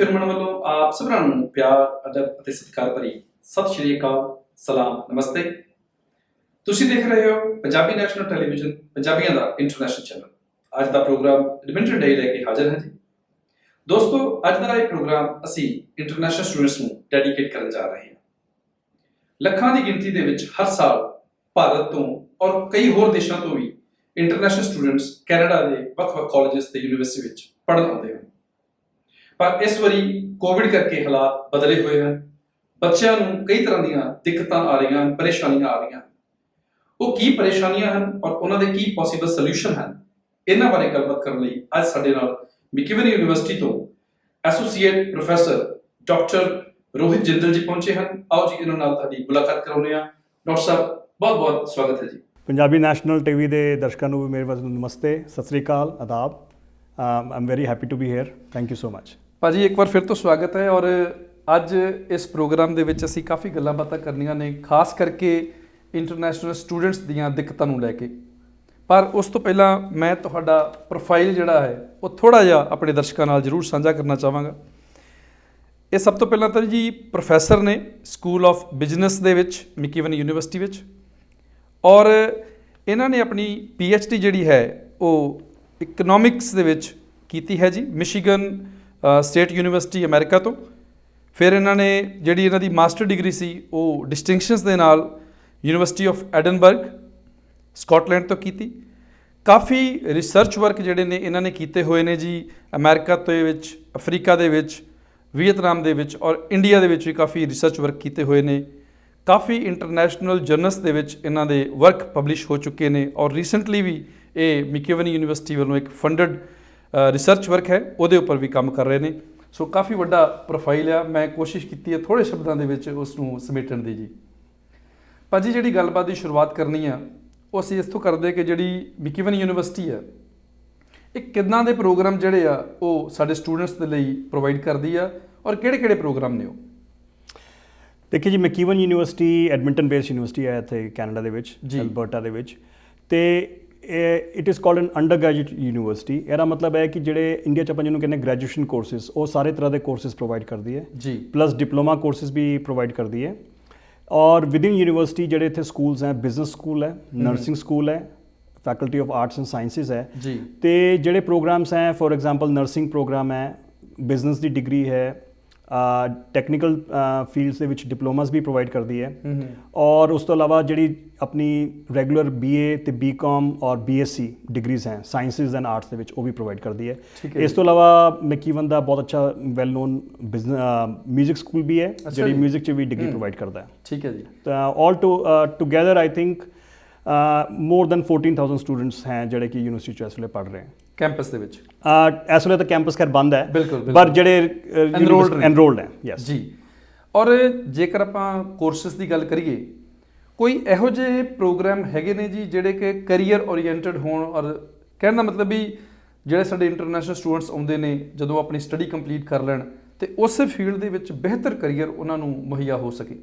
ਫਿਰਮਨ ਵੱਲੋਂ ਆਪ ਸਭਨਾਂ ਨੂੰ ਪਿਆਰ ਅਦਬ ਅਤੇ ਸਤਿਕਾਰ ਭਰੀ ਸਤਿ ਸ਼੍ਰੀ ਅਕਾਲ, ਸਲਾਮ, ਨਮਸਤੇ। ਤੁਸੀਂ ਦੇਖ ਰਹੇ ਹੋ ਪੰਜਾਬੀ ਨੈਸ਼ਨਲ ਟੈਲੀਵਿਜ਼ਨ, ਪੰਜਾਬੀਆਂ ਦਾ ਇੰਟਰਨੈਸ਼ਨਲ ਚੈਨਲ। ਅੱਜ ਦਾ ਪ੍ਰੋਗਰਾਮ ਐਡਮਿੰਟਨ ਡੇ ਲੈ ਕੇ ਹਾਜ਼ਰ ਹਾਂ ਜੀ। ਦੋਸਤੋ, ਅੱਜ ਦਾ ਇਹ ਪ੍ਰੋਗਰਾਮ ਅਸੀਂ ਇੰਟਰਨੈਸ਼ਨਲ ਸਟੂਡੈਂਟਸ ਨੂੰ ਡੈਡੀਕੇਟ ਕਰਨ ਜਾ ਰਹੇ ਹਾਂ। ਲੱਖਾਂ ਦੀ ਗਿਣਤੀ ਦੇ ਵਿੱਚ ਹਰ ਸਾਲ ਭਾਰਤ ਤੋਂ ਔਰ ਕਈ ਹੋਰ ਦੇਸ਼ਾਂ ਤੋਂ ਵੀ ਇੰਟਰਨੈਸ਼ਨਲ ਸਟੂਡੈਂਟਸ ਕੈਨੇਡਾ ਦੇ ਵੱਖ-ਵੱਖ ਕਾਲਜਸ ਤੇ ਯੂਨੀਵਰਸਿਟੀ ਵਿੱਚ ਪੜ੍ਹਨ ਆਉਂਦੇ ਹਨ। ਪਰ ਇਸ ਵਾਰੀ ਕੋਵਿਡ ਕਰਕੇ ਹਾਲਾਤ ਬਦਲੇ ਹੋਏ ਹਨ। ਬੱਚਿਆਂ ਨੂੰ ਕਈ ਤਰ੍ਹਾਂ ਦੀਆਂ ਦਿੱਕਤਾਂ ਆ ਰਹੀਆਂ ਹਨ, ਪਰੇਸ਼ਾਨੀਆਂ ਆ ਰਹੀਆਂ ਹਨ। ਉਹ ਕੀ ਪਰੇਸ਼ਾਨੀਆਂ ਹਨ ਔਰ ਉਹਨਾਂ ਦੇ ਕੀ ਪੋਸੀਬਲ ਸੋਲੂਸ਼ਨ ਹਨ, ਇਹਨਾਂ ਬਾਰੇ ਗੱਲਬਾਤ ਕਰਨ ਲਈ ਅੱਜ ਸਾਡੇ ਨਾਲ ਮੈਕਈਵਨ ਯੂਨੀਵਰਸਿਟੀ ਤੋਂ associate professor doctor Rohit Jindal ਜੀ ਪਹੁੰਚੇ ਹਨ। ਆਓ ਜੀ ਇਹਨਾਂ ਨਾਲ ਤੁਹਾਡੀ ਮੁਲਾਕਾਤ ਕਰਾਉਂਦੇ ਹਾਂ। ਡਾਕਟਰ ਸਾਹਿਬ, ਬਹੁਤ-ਬਹੁਤ ਸਵਾਗਤ ਹੈ ਜੀ। ਪੰਜਾਬੀ ਨੈਸ਼ਨਲ ਟੀਵੀ ਦੇ ਦਰਸ਼ਕਾਂ ਨੂੰ ਵੀ ਮੇਰੇ ਵੱਲੋਂ ਨਮਸਤੇ, ਸਤਿ ਸ੍ਰੀ ਅਕਾਲ, ਆਦਾਬ। Am very happy to be here. Thank you so much. ਭਾਜੀ, ਇੱਕ ਵਾਰ ਫਿਰ ਤੋਂ ਸਵਾਗਤ ਹੈ। ਔਰ ਅੱਜ ਇਸ ਪ੍ਰੋਗਰਾਮ ਦੇ ਵਿੱਚ ਅਸੀਂ ਕਾਫੀ ਗੱਲਾਂ ਬਾਤਾਂ ਕਰਨੀਆਂ ਨੇ, ਖਾਸ ਕਰਕੇ ਇੰਟਰਨੈਸ਼ਨਲ ਸਟੂਡੈਂਟਸ ਦੀਆਂ ਦਿੱਕਤਾਂ ਨੂੰ ਲੈ ਕੇ। ਪਰ ਉਸ ਤੋਂ ਪਹਿਲਾਂ ਮੈਂ ਤੁਹਾਡਾ ਪ੍ਰੋਫਾਈਲ ਜਿਹੜਾ ਹੈ ਉਹ ਥੋੜ੍ਹਾ ਜਿਹਾ ਆਪਣੇ ਦਰਸ਼ਕਾਂ ਨਾਲ ਜ਼ਰੂਰ ਸਾਂਝਾ ਕਰਨਾ ਚਾਹਾਂਗਾ। ਇਹ ਸਭ ਤੋਂ ਪਹਿਲਾਂ ਤਾਂ ਜੀ ਪ੍ਰੋਫੈਸਰ ਨੇ ਸਕੂਲ ਆਫ ਬਿਜ਼ਨਸ ਦੇ ਵਿੱਚ ਮੈਕਈਵਨ ਯੂਨੀਵਰਸਿਟੀ ਵਿੱਚ, ਔਰ ਇਹਨਾਂ ਨੇ ਆਪਣੀ PhD ਜਿਹੜੀ ਹੈ ਉਹ ਇਕਨੋਮਿਕਸ ਦੇ ਵਿੱਚ ਕੀਤੀ ਹੈ ਜੀ, ਮਿਸ਼ੀਗਨ ਸਟੇਟ ਯੂਨੀਵਰਸਿਟੀ ਅਮਰੀਕਾ ਤੋਂ। ਫਿਰ ਇਹਨਾਂ ਨੇ ਜਿਹੜੀ ਇਹਨਾਂ ਦੀ ਮਾਸਟਰ ਡਿਗਰੀ ਸੀ ਉਹ ਡਿਸਟਿੰਕਸ਼ਨਸ ਦੇ ਨਾਲ ਯੂਨੀਵਰਸਿਟੀ ਆਫ ਐਡਨਬਰਗ ਸਕਾਟਲੈਂਡ ਤੋਂ ਕੀਤੀ। ਕਾਫੀ ਰਿਸਰਚ ਵਰਕ ਜਿਹੜੇ ਨੇ ਇਹਨਾਂ ਨੇ ਕੀਤੇ ਹੋਏ ਨੇ ਜੀ, ਅਮਰੀਕਾ ਦੇ ਵਿੱਚ, ਅਫਰੀਕਾ ਦੇ ਵਿੱਚ, ਵੀਅਤਨਾਮ ਦੇ ਵਿੱਚ ਔਰ ਇੰਡੀਆ ਦੇ ਵਿੱਚ ਵੀ ਕਾਫੀ ਰਿਸਰਚ ਵਰਕ ਕੀਤੇ ਹੋਏ ਨੇ। ਕਾਫੀ ਇੰਟਰਨੈਸ਼ਨਲ ਜਰਨਲਸ ਦੇ ਵਿੱਚ ਇਹਨਾਂ ਦੇ ਵਰਕ ਪਬਲਿਸ਼ ਹੋ ਚੁੱਕੇ ਨੇ, ਔਰ ਰੀਸੈਂਟਲੀ ਵੀ ਇਹ ਮੈਕਈਵਨ ਯੂਨੀਵਰਸਿਟੀ ਵੱਲੋਂ ਇੱਕ ਫੰਡਡ ਰਿਸਰਚ ਵਰਕ ਹੈ ਉਹਦੇ ਉੱਪਰ ਵੀ ਕੰਮ ਕਰ ਰਹੇ ਨੇ। ਸੋ ਕਾਫੀ ਵੱਡਾ ਪ੍ਰੋਫਾਈਲ ਆ। ਮੈਂ ਕੋਸ਼ਿਸ਼ ਕੀਤੀ ਹੈ ਥੋੜ੍ਹੇ ਸ਼ਬਦਾਂ ਦੇ ਵਿੱਚ ਉਸ ਨੂੰ ਸਮੇਟਣ ਦੀ ਜੀ। ਭਾਜੀ, ਜਿਹੜੀ ਗੱਲਬਾਤ ਦੀ ਸ਼ੁਰੂਆਤ ਕਰਨੀ ਆ ਉਹ ਅਸੀਂ ਇਸ ਤੋਂ ਕਰਦੇ ਕਿ ਜਿਹੜੀ ਮੈਕਈਵਨ ਯੂਨੀਵਰਸਿਟੀ ਆ ਇਹ ਕਿੱਦਾਂ ਦੇ ਪ੍ਰੋਗਰਾਮ ਜਿਹੜੇ ਆ ਉਹ ਸਾਡੇ ਸਟੂਡੈਂਟਸ ਦੇ ਲਈ ਪ੍ਰੋਵਾਈਡ ਕਰਦੀ ਆ, ਔਰ ਕਿਹੜੇ-ਕਿਹੜੇ ਪ੍ਰੋਗਰਾਮ ਨੇ ਉਹ? ਦੇਖਿਏ ਜੀ, ਮੈਕਈਵਨ ਯੂਨੀਵਰਸਿਟੀ ਐਡਮਿੰਟਨ ਬੇਸਡ ਯੂਨੀਵਰਸਿਟੀ ਹੈ ਇੱਥੇ ਕੈਨੇਡਾ ਦੇ ਵਿੱਚ, ਅਲਬਰਟਾ ਦੇ ਵਿੱਚ। ਅਤੇ it is called N under graduate university. ਇਹਦਾ ਮਤਲਬ ਹੈ ਕਿ ਜਿਹੜੇ ਇੰਡੀਆ 'ਚ ਆਪਾਂ ਜਿਹਨੂੰ ਕਹਿੰਦੇ ਗ੍ਰੈਜੂਏਸ਼ਨ ਕੋਰਸਿਸ, ਉਹ ਸਾਰੇ ਤਰ੍ਹਾਂ ਦੇ ਕੋਰਸਿਸ ਪ੍ਰੋਵਾਈਡ ਕਰਦੀ ਹੈ ਜੀ, ਪਲੱਸ ਡਿਪਲੋਮਾ ਕੋਰਸਿਸ ਵੀ ਪ੍ਰੋਵਾਈਡ ਕਰਦੀ ਹੈ। ਔਰ ਵਿਦਿਨ ਯੂਨੀਵਰਸਿਟੀ ਜਿਹੜੇ ਇੱਥੇ ਸਕੂਲਸ ਹੈ, ਬਿਜ਼ਨਸ ਸਕੂਲ ਹੈ, ਨਰਸਿੰਗ ਸਕੂਲ ਹੈ, faculty of arts and sciences ਹੈ ਜੀ। ਅਤੇ ਜਿਹੜੇ ਪ੍ਰੋਗਰਾਮਸ ਹੈ, ਫੋਰ ਐਗਜ਼ਾਮਪਲ ਨਰਸਿੰਗ ਪ੍ਰੋਗਰਾਮ ਹੈ, ਬਿਜ਼ਨਸ ਦੀ ਡਿਗਰੀ ਹੈ, ਟੈਕਨੀਕਲ ਫੀਲਡਸ ਦੇ ਵਿੱਚ ਡਿਪਲੋਮਾਸ ਵੀ ਪ੍ਰੋਵਾਈਡ ਕਰਦੀ ਹੈ। ਔਰ ਉਸ ਤੋਂ ਇਲਾਵਾ ਜਿਹੜੀ ਆਪਣੀ ਰੈਗੂਲਰ BA ਅਤੇ BCom ਔਰ BSc ਡਿਗਰੀਜ਼ ਹੈ ਸਾਇੰਸਿਸ ਐਂਡ ਆਰਟਸ ਦੇ ਵਿੱਚ, ਉਹ ਵੀ ਪ੍ਰੋਵਾਈਡ ਕਰਦੀ ਹੈ। ਇਸ ਤੋਂ ਇਲਾਵਾ ਮੈਕਈਵਨ ਦਾ ਬਹੁਤ ਅੱਛਾ ਵੈਲ ਨੋਨ ਮਿਊਜ਼ਿਕ ਸਕੂਲ ਵੀ ਹੈ, ਜਿਹੜੀ ਮਿਊਜ਼ਿਕ 'ਚ ਵੀ ਡਿਗਰੀ ਪ੍ਰੋਵਾਈਡ ਕਰਦਾ ਹੈ। ਠੀਕ ਹੈ ਜੀ। ਤਾਂ all together I think more than 14,000 students ਹੈ ਜਿਹੜੇ ਕਿ ਯੂਨੀਵਰਸਿਟੀ 'ਚ ਇਸ ਵੇਲੇ ਪੜ੍ਹ ਰਹੇ ਹੈ ਕੈਂਪਸ ਦੇ ਵਿੱਚ। ਇਸ ਵੇਲੇ ਤਾਂ ਕੈਂਪਸ ਖੈਰ ਬੰਦ ਹੈ, ਬਿਲਕੁਲ, ਪਰ ਜਿਹੜੇ ਐਨਰੋਲਡ ਹੈ। ਯੈਸ ਜੀ। ਔਰ ਜੇਕਰ ਆਪਾਂ ਕੋਰਸਿਸ ਦੀ ਗੱਲ ਕਰੀਏ, ਕੋਈ ਇਹੋ ਜਿਹੇ ਪ੍ਰੋਗਰਾਮ ਹੈਗੇ ਨੇ ਜੀ ਜਿਹੜੇ ਕਿ ਕਰੀਅਰ ਓਰੀਐਂਟਡ ਹੋਣ? ਔਰ ਕਹਿਣ ਦਾ ਮਤਲਬ ਵੀ ਜਿਹੜੇ ਸਾਡੇ ਇੰਟਰਨੈਸ਼ਨਲ ਸਟੂਡੈਂਟਸ ਆਉਂਦੇ ਨੇ, ਜਦੋਂ ਆਪਣੀ ਸਟੱਡੀ ਕੰਪਲੀਟ ਕਰ ਲੈਣ ਤੇ ਉਸੇ ਫੀਲਡ ਦੇ ਵਿੱਚ ਬਿਹਤਰ ਕਰੀਅਰ ਉਹਨਾਂ ਨੂੰ ਮੁਹੱਈਆ ਹੋ ਸਕੇ।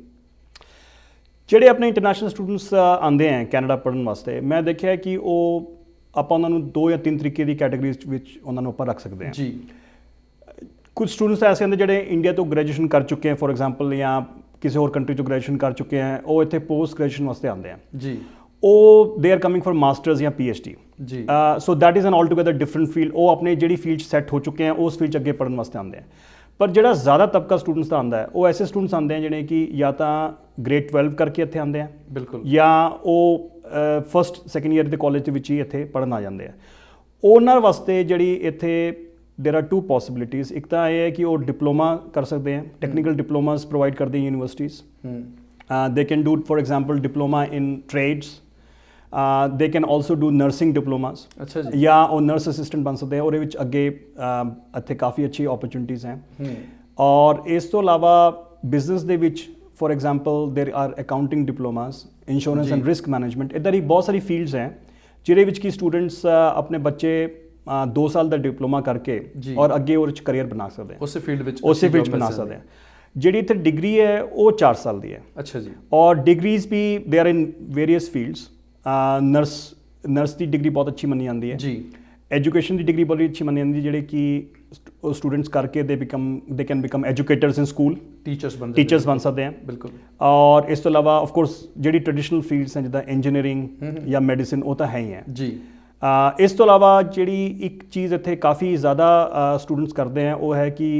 ਜਿਹੜੇ ਆਪਣੇ ਇੰਟਰਨੈਸ਼ਨਲ ਸਟੂਡੈਂਟਸ ਆਉਂਦੇ ਹੈ ਕੈਨੇਡਾ ਪੜ੍ਹਨ ਵਾਸਤੇ, ਮੈਂ ਦੇਖਿਆ ਕਿ ਉਹ ਆਪਾਂ ਉਹਨਾਂ ਨੂੰ 2 ਜਾਂ 3 ਤਰੀਕੇ ਦੀ ਕੈਟਾਗਰੀਜ਼ ਵਿੱਚ ਉਹਨਾਂ ਨੂੰ ਆਪਾਂ ਰੱਖ ਸਕਦੇ ਹਾਂ ਜੀ। ਕੁਝ ਸਟੂਡੈਂਟਸ ਐਸੇ ਹੁੰਦੇ ਜਿਹੜੇ ਇੰਡੀਆ ਤੋਂ ਗ੍ਰੈਜੂਏਸ਼ਨ ਕਰ ਚੁੱਕੇ ਹੈ, ਫੋਰ ਐਗਜ਼ਾਮਪਲ, ਜਾਂ ਕਿਸੇ ਹੋਰ ਕੰਟਰੀ ਤੋਂ ਗ੍ਰੈਜੂਏਸ਼ਨ ਕਰ ਚੁੱਕੇ ਹੈ, ਉਹ ਇੱਥੇ ਪੋਸਟ ਗ੍ਰੈਜੂਏਸ਼ਨ ਵਾਸਤੇ ਆਉਂਦੇ ਆ ਜੀ। ਉਹ they are coming for masters ਜਾਂ PhD ਜੀ। So that is an all together different field. ਉਹ ਆਪਣੇ ਜਿਹੜੀ ਫੀਲਡ 'ਚ ਸੈੱਟ ਹੋ ਚੁੱਕੇ ਹੈ ਉਸ ਫੀਲਡ 'ਚ ਅੱਗੇ ਪੜ੍ਹਨ ਵਾਸਤੇ ਆਉਂਦੇ ਆ। ਪਰ ਜਿਹੜਾ ਜ਼ਿਆਦਾ ਤਬਕਾ ਸਟੂਡੈਂਟਸ ਦਾ ਆਉਂਦਾ ਹੈ, ਉਹ ਐਸੇ ਸਟੂਡੈਂਟਸ ਆਉਂਦੇ ਆ ਜਿਹੜੇ ਕਿ ਜਾਂ ਤਾਂ ਗ੍ਰੇਡ 12 ਕਰਕੇ ਇੱਥੇ ਆਉਂਦੇ ਆ, ਬਿਲਕੁਲ, ਜਾਂ ਉਹ ਫਸਟ ਸੈਕਿੰਡ ਈਅਰ ਦੇ ਕਾਲਜ ਦੇ ਵਿੱਚ ਹੀ ਇੱਥੇ ਪੜ੍ਹਨ ਆ ਜਾਂਦੇ ਆ। ਉਹਨਾਂ ਵਾਸਤੇ ਜਿਹੜੀ ਇੱਥੇ ਦੇਰ ਆਰ 2 ਪੋਸੀਬਿਲਿਟੀਜ਼। ਇੱਕ ਤਾਂ ਇਹ ਹੈ ਕਿ ਉਹ ਡਿਪਲੋਮਾ ਕਰ ਸਕਦੇ ਆ, ਟੈਕਨੀਕਲ ਡਿਪਲੋਮਾਸ ਪ੍ਰੋਵਾਈਡ ਕਰਦੀ universities. They can do for example diploma in trades, they can also do nursing diplomas. ਅੱਛਾ ਜੀ। ਜਾਂ ਉਹ ਨਰਸ ਅਸਿਸਟੈਂਟ ਬਣ ਸਕਦੇ ਆ। ਉਹਦੇ ਵਿੱਚ ਅੱਗੇ ਇੱਥੇ ਕਾਫੀ ਅੱਛੀ ਓਪਰਚੁਨਿਟੀਜ਼ ਹੈ। ਔਰ ਇਸ ਤੋਂ ਇਲਾਵਾ ਬਿਜ਼ਨਸ ਦੇ ਵਿੱਚ ਫੋਰ ਐਗਜ਼ਾਮਪਲ ਦੇਰ R accounting diplomas, insurance and risk management. ਇੱਦਾਂ ਦੀ ਬਹੁਤ ਸਾਰੀ ਫੀਲਡਸ ਹੈ ਜਿਹਦੇ ਵਿੱਚ ਕਿ ਸਟੂਡੈਂਟਸ ਆਪਣੇ ਬੱਚੇ 2 ਸਾਲ ਦਾ ਡਿਪਲੋਮਾ ਕਰਕੇ ਔਰ ਅੱਗੇ ਉਹਦੇ 'ਚ ਕਰੀਅਰ ਬਣਾ ਸਕਦੇ ਆ, ਉਸੇ ਫੀਲਡ ਵਿੱਚ ਬਣਾ ਸਕਦੇ ਆ। ਜਿਹੜੀ ਇੱਥੇ ਡਿਗਰੀ ਹੈ ਉਹ 4 ਸਾਲ ਦੀ ਹੈ। ਅੱਛਾ ਜੀ। ਔਰ ਡਿਗਰੀਜ਼ ਵੀ they are in various fields. Nurse ਦੀ ਡਿਗਰੀ ਬਹੁਤ ਅੱਛੀ ਮੰਨੀ ਜਾਂਦੀ ਹੈ ਜੀ। ਐਜੂਕੇਸ਼ਨ ਦੀ ਡਿਗਰੀ ਬੜੀ ਅੱਛੀ ਮੰਨੀ ਜਾਂਦੀ, ਜਿਹੜੇ ਕਿ ਸਟੂਡੈਂਟਸ ਕਰਕੇ ਦੇ can become educators in school, teachers ਬਣ ਸਕਦੇ ਆ। ਬਿਲਕੁਲ। ਔਰ ਇਸ ਤੋਂ ਇਲਾਵਾ ਆਫ ਕੋਰਸ ਜਿਹੜੀ ਟ੍ਰੈਡੀਸ਼ਨਲ ਫੀਲਡਸ ਹੈ ਜਿੱਦਾਂ ਇੰਜੀਨੀਅਰਿੰਗ ਜਾਂ ਮੈਡੀਸਿਨ, ਉਹ ਤਾਂ ਹੈ ਹੀ ਹੈ ਜੀ। ਇਸ ਤੋਂ ਇਲਾਵਾ ਜਿਹੜੀ ਇੱਕ ਚੀਜ਼ ਇੱਥੇ ਕਾਫੀ ਜ਼ਿਆਦਾ ਸਟੂਡੈਂਟਸ ਕਰਦੇ ਆ ਉਹ ਹੈ ਕਿ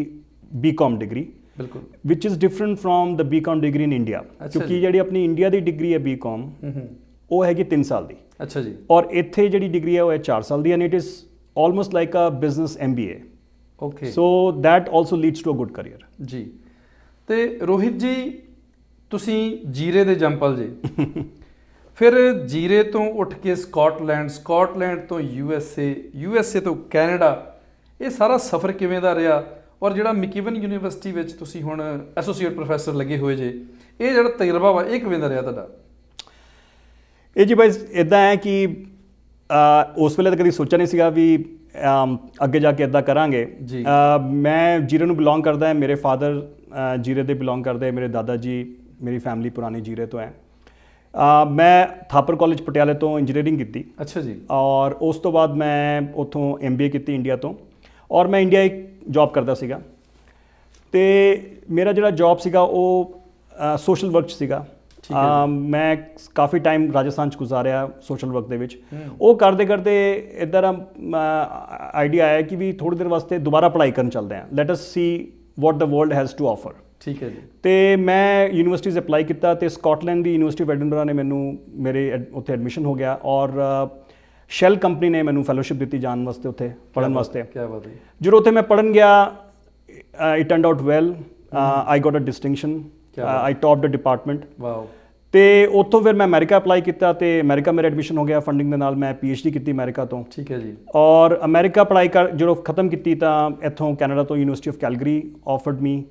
BCom ਡਿਗਰੀ, ਬਿਲਕੁਲ, ਵਿਚ is different from the BCom degree in India. ਕਿਉਂਕਿ ਜਿਹੜੀ ਆਪਣੀ ਇੰਡੀਆ ਦੀ ਡਿਗਰੀ ਹੈ BCom, ਉਹ ਹੈਗੀ 3 ਸਾਲ ਦੀ। ਅੱਛਾ ਜੀ। ਔਰ ਇੱਥੇ ਜਿਹੜੀ ਡਿਗਰੀ ਹੈ ਉਹ ਹੈ 4 ਸਾਲ ਦੀ, and it is almost like a business MBA। Okay. So that also leads to a good career. ਜੀ। ਤੇ ਰੋਹਿਤ ਜੀ, ਤੁਸੀਂ ਜੀਰੇ ਦੇ ਜੰਪਲ ਜੀ, ਫਿਰ ਜੀਰੇ ਤੋਂ ਉੱਠ ਕੇ ਸਕਾਟਲੈਂਡ ਤੋਂ USA ਤੋਂ ਕੈਨੇਡਾ, ਇਹ ਸਾਰਾ ਸਫ਼ਰ ਕਿਵੇਂ ਦਾ ਰਿਹਾ? ਔਰ ਜਿਹੜਾ ਮੈਕਈਵਨ ਯੂਨੀਵਰਸਿਟੀ ਵਿੱਚ ਤੁਸੀਂ ਹੁਣ ਐਸੋਸੀਏਟ ਪ੍ਰੋਫੈਸਰ ਲੱਗੇ ਹੋਏ ਜੇ, ਇਹ ਜਿਹੜਾ ਤਜਰਬਾ ਵਾ ਇਹ ਕਿਵੇਂ ਦਾ ਰਿਹਾ ਤੁਹਾਡਾ? ਇਹ ਜੀ ਬਾਈ ਇੱਦਾਂ ਹੈ ਕਿ ਉਸ ਵੇਲੇ ਤਾਂ ਕਦੀ ਸੋਚਿਆ ਨਹੀਂ ਸੀਗਾ ਵੀ ਅੱਗੇ ਜਾ ਕੇ ਇੱਦਾਂ ਕਰਾਂਗੇ ਜੀ। ਮੈਂ ਜੀਰੇ ਨੂੰ ਬਿਲੋਂਗ ਕਰਦਾ, ਮੇਰੇ ਫਾਦਰ ਜੀਰੇ ਦੇ ਬਿਲੋਂਗ ਕਰਦੇ, ਮੇਰੇ ਦਾਦਾ ਜੀ, ਮੇਰੀ ਫੈਮਿਲੀ ਪੁਰਾਣੀ ਜੀਰੇ ਤੋਂ ਹੈ। ਮੈਂ ਥਾਪਰ ਕਾਲਜ ਪਟਿਆਲੇ ਤੋਂ ਇੰਜੀਨੀਅਰਿੰਗ ਕੀਤੀ। ਅੱਛਾ ਜੀ। ਔਰ ਉਸ ਤੋਂ ਬਾਅਦ ਮੈਂ ਉੱਥੋਂ MBA ਕੀਤੀ ਇੰਡੀਆ ਤੋਂ, ਔਰ ਮੈਂ ਇੰਡੀਆ ਇੱਕ ਜੌਬ ਕਰਦਾ ਸੀਗਾ। ਅਤੇ ਮੇਰਾ ਜਿਹੜਾ ਜੌਬ ਸੀਗਾ ਉਹ ਸੋਸ਼ਲ ਵਰਕ 'ਚ ਸੀਗਾ। ਮੈਂ ਕਾਫੀ ਟਾਈਮ ਰਾਜਸਥਾਨ 'ਚ ਗੁਜ਼ਾਰਿਆ ਸੋਸ਼ਲ ਵਰਕ ਦੇ ਵਿੱਚ। ਉਹ ਕਰਦੇ ਕਰਦੇ ਇੱਧਰ ਆਈਡੀਆ ਆਇਆ ਕਿ ਵੀ ਥੋੜ੍ਹੀ ਦੇਰ ਵਾਸਤੇ ਦੁਬਾਰਾ ਪੜ੍ਹਾਈ ਕਰਨ ਚੱਲਦੇ ਹਾਂ, let us see what the world has to offer. ਠੀਕ ਹੈ ਜੀ। ਅਤੇ ਮੈਂ ਯੂਨੀਵਰਸਿਟੀਜ਼ ਅਪਲਾਈ ਕੀਤਾ ਅਤੇ ਸਕਾਟਲੈਂਡ ਦੀ ਯੂਨੀਵਰਸਿਟੀ ਆਫ ਐਡਿਨਬਰਾ ਨੇ ਮੇਰੇ ਉੱਥੇ ਐਡਮਿਸ਼ਨ ਹੋ ਗਿਆ, ਔਰ ਸ਼ੈਲ ਕੰਪਨੀ ਨੇ ਮੈਨੂੰ ਫੈਲੋਸ਼ਿਪ ਦਿੱਤੀ ਜਾਣ ਵਾਸਤੇ ਉੱਥੇ ਪੜ੍ਹਨ ਵਾਸਤੇ। ਕੀ ਬਾਤ ਹੈ। ਜਦੋਂ ਉੱਥੇ ਮੈਂ ਪੜ੍ਹਨ ਗਿਆ, it turned out well, I got a distinction, I topped the department. Wow. ਅਤੇ ਉੱਥੋਂ ਫਿਰ ਮੈਂ ਅਮਰੀਕਾ ਅਪਲਾਈ ਕੀਤਾ ਅਤੇ ਅਮਰੀਕਾ ਮੇਰਾ ਐਡਮਿਸ਼ਨ ਹੋ ਗਿਆ ਫੰਡਿੰਗ ਦੇ ਨਾਲ। ਮੈਂ PhD ਕੀਤੀ ਅਮਰੀਕਾ ਤੋਂ। ਠੀਕ ਹੈ ਜੀ। ਔਰ ਅਮਰੀਕਾ ਪੜ੍ਹਾਈ ਜਦੋਂ ਖਤਮ ਕੀਤੀ ਤਾਂ ਇੱਥੋਂ ਕੈਨੇਡਾ ਤੋਂ university of Calgary offered me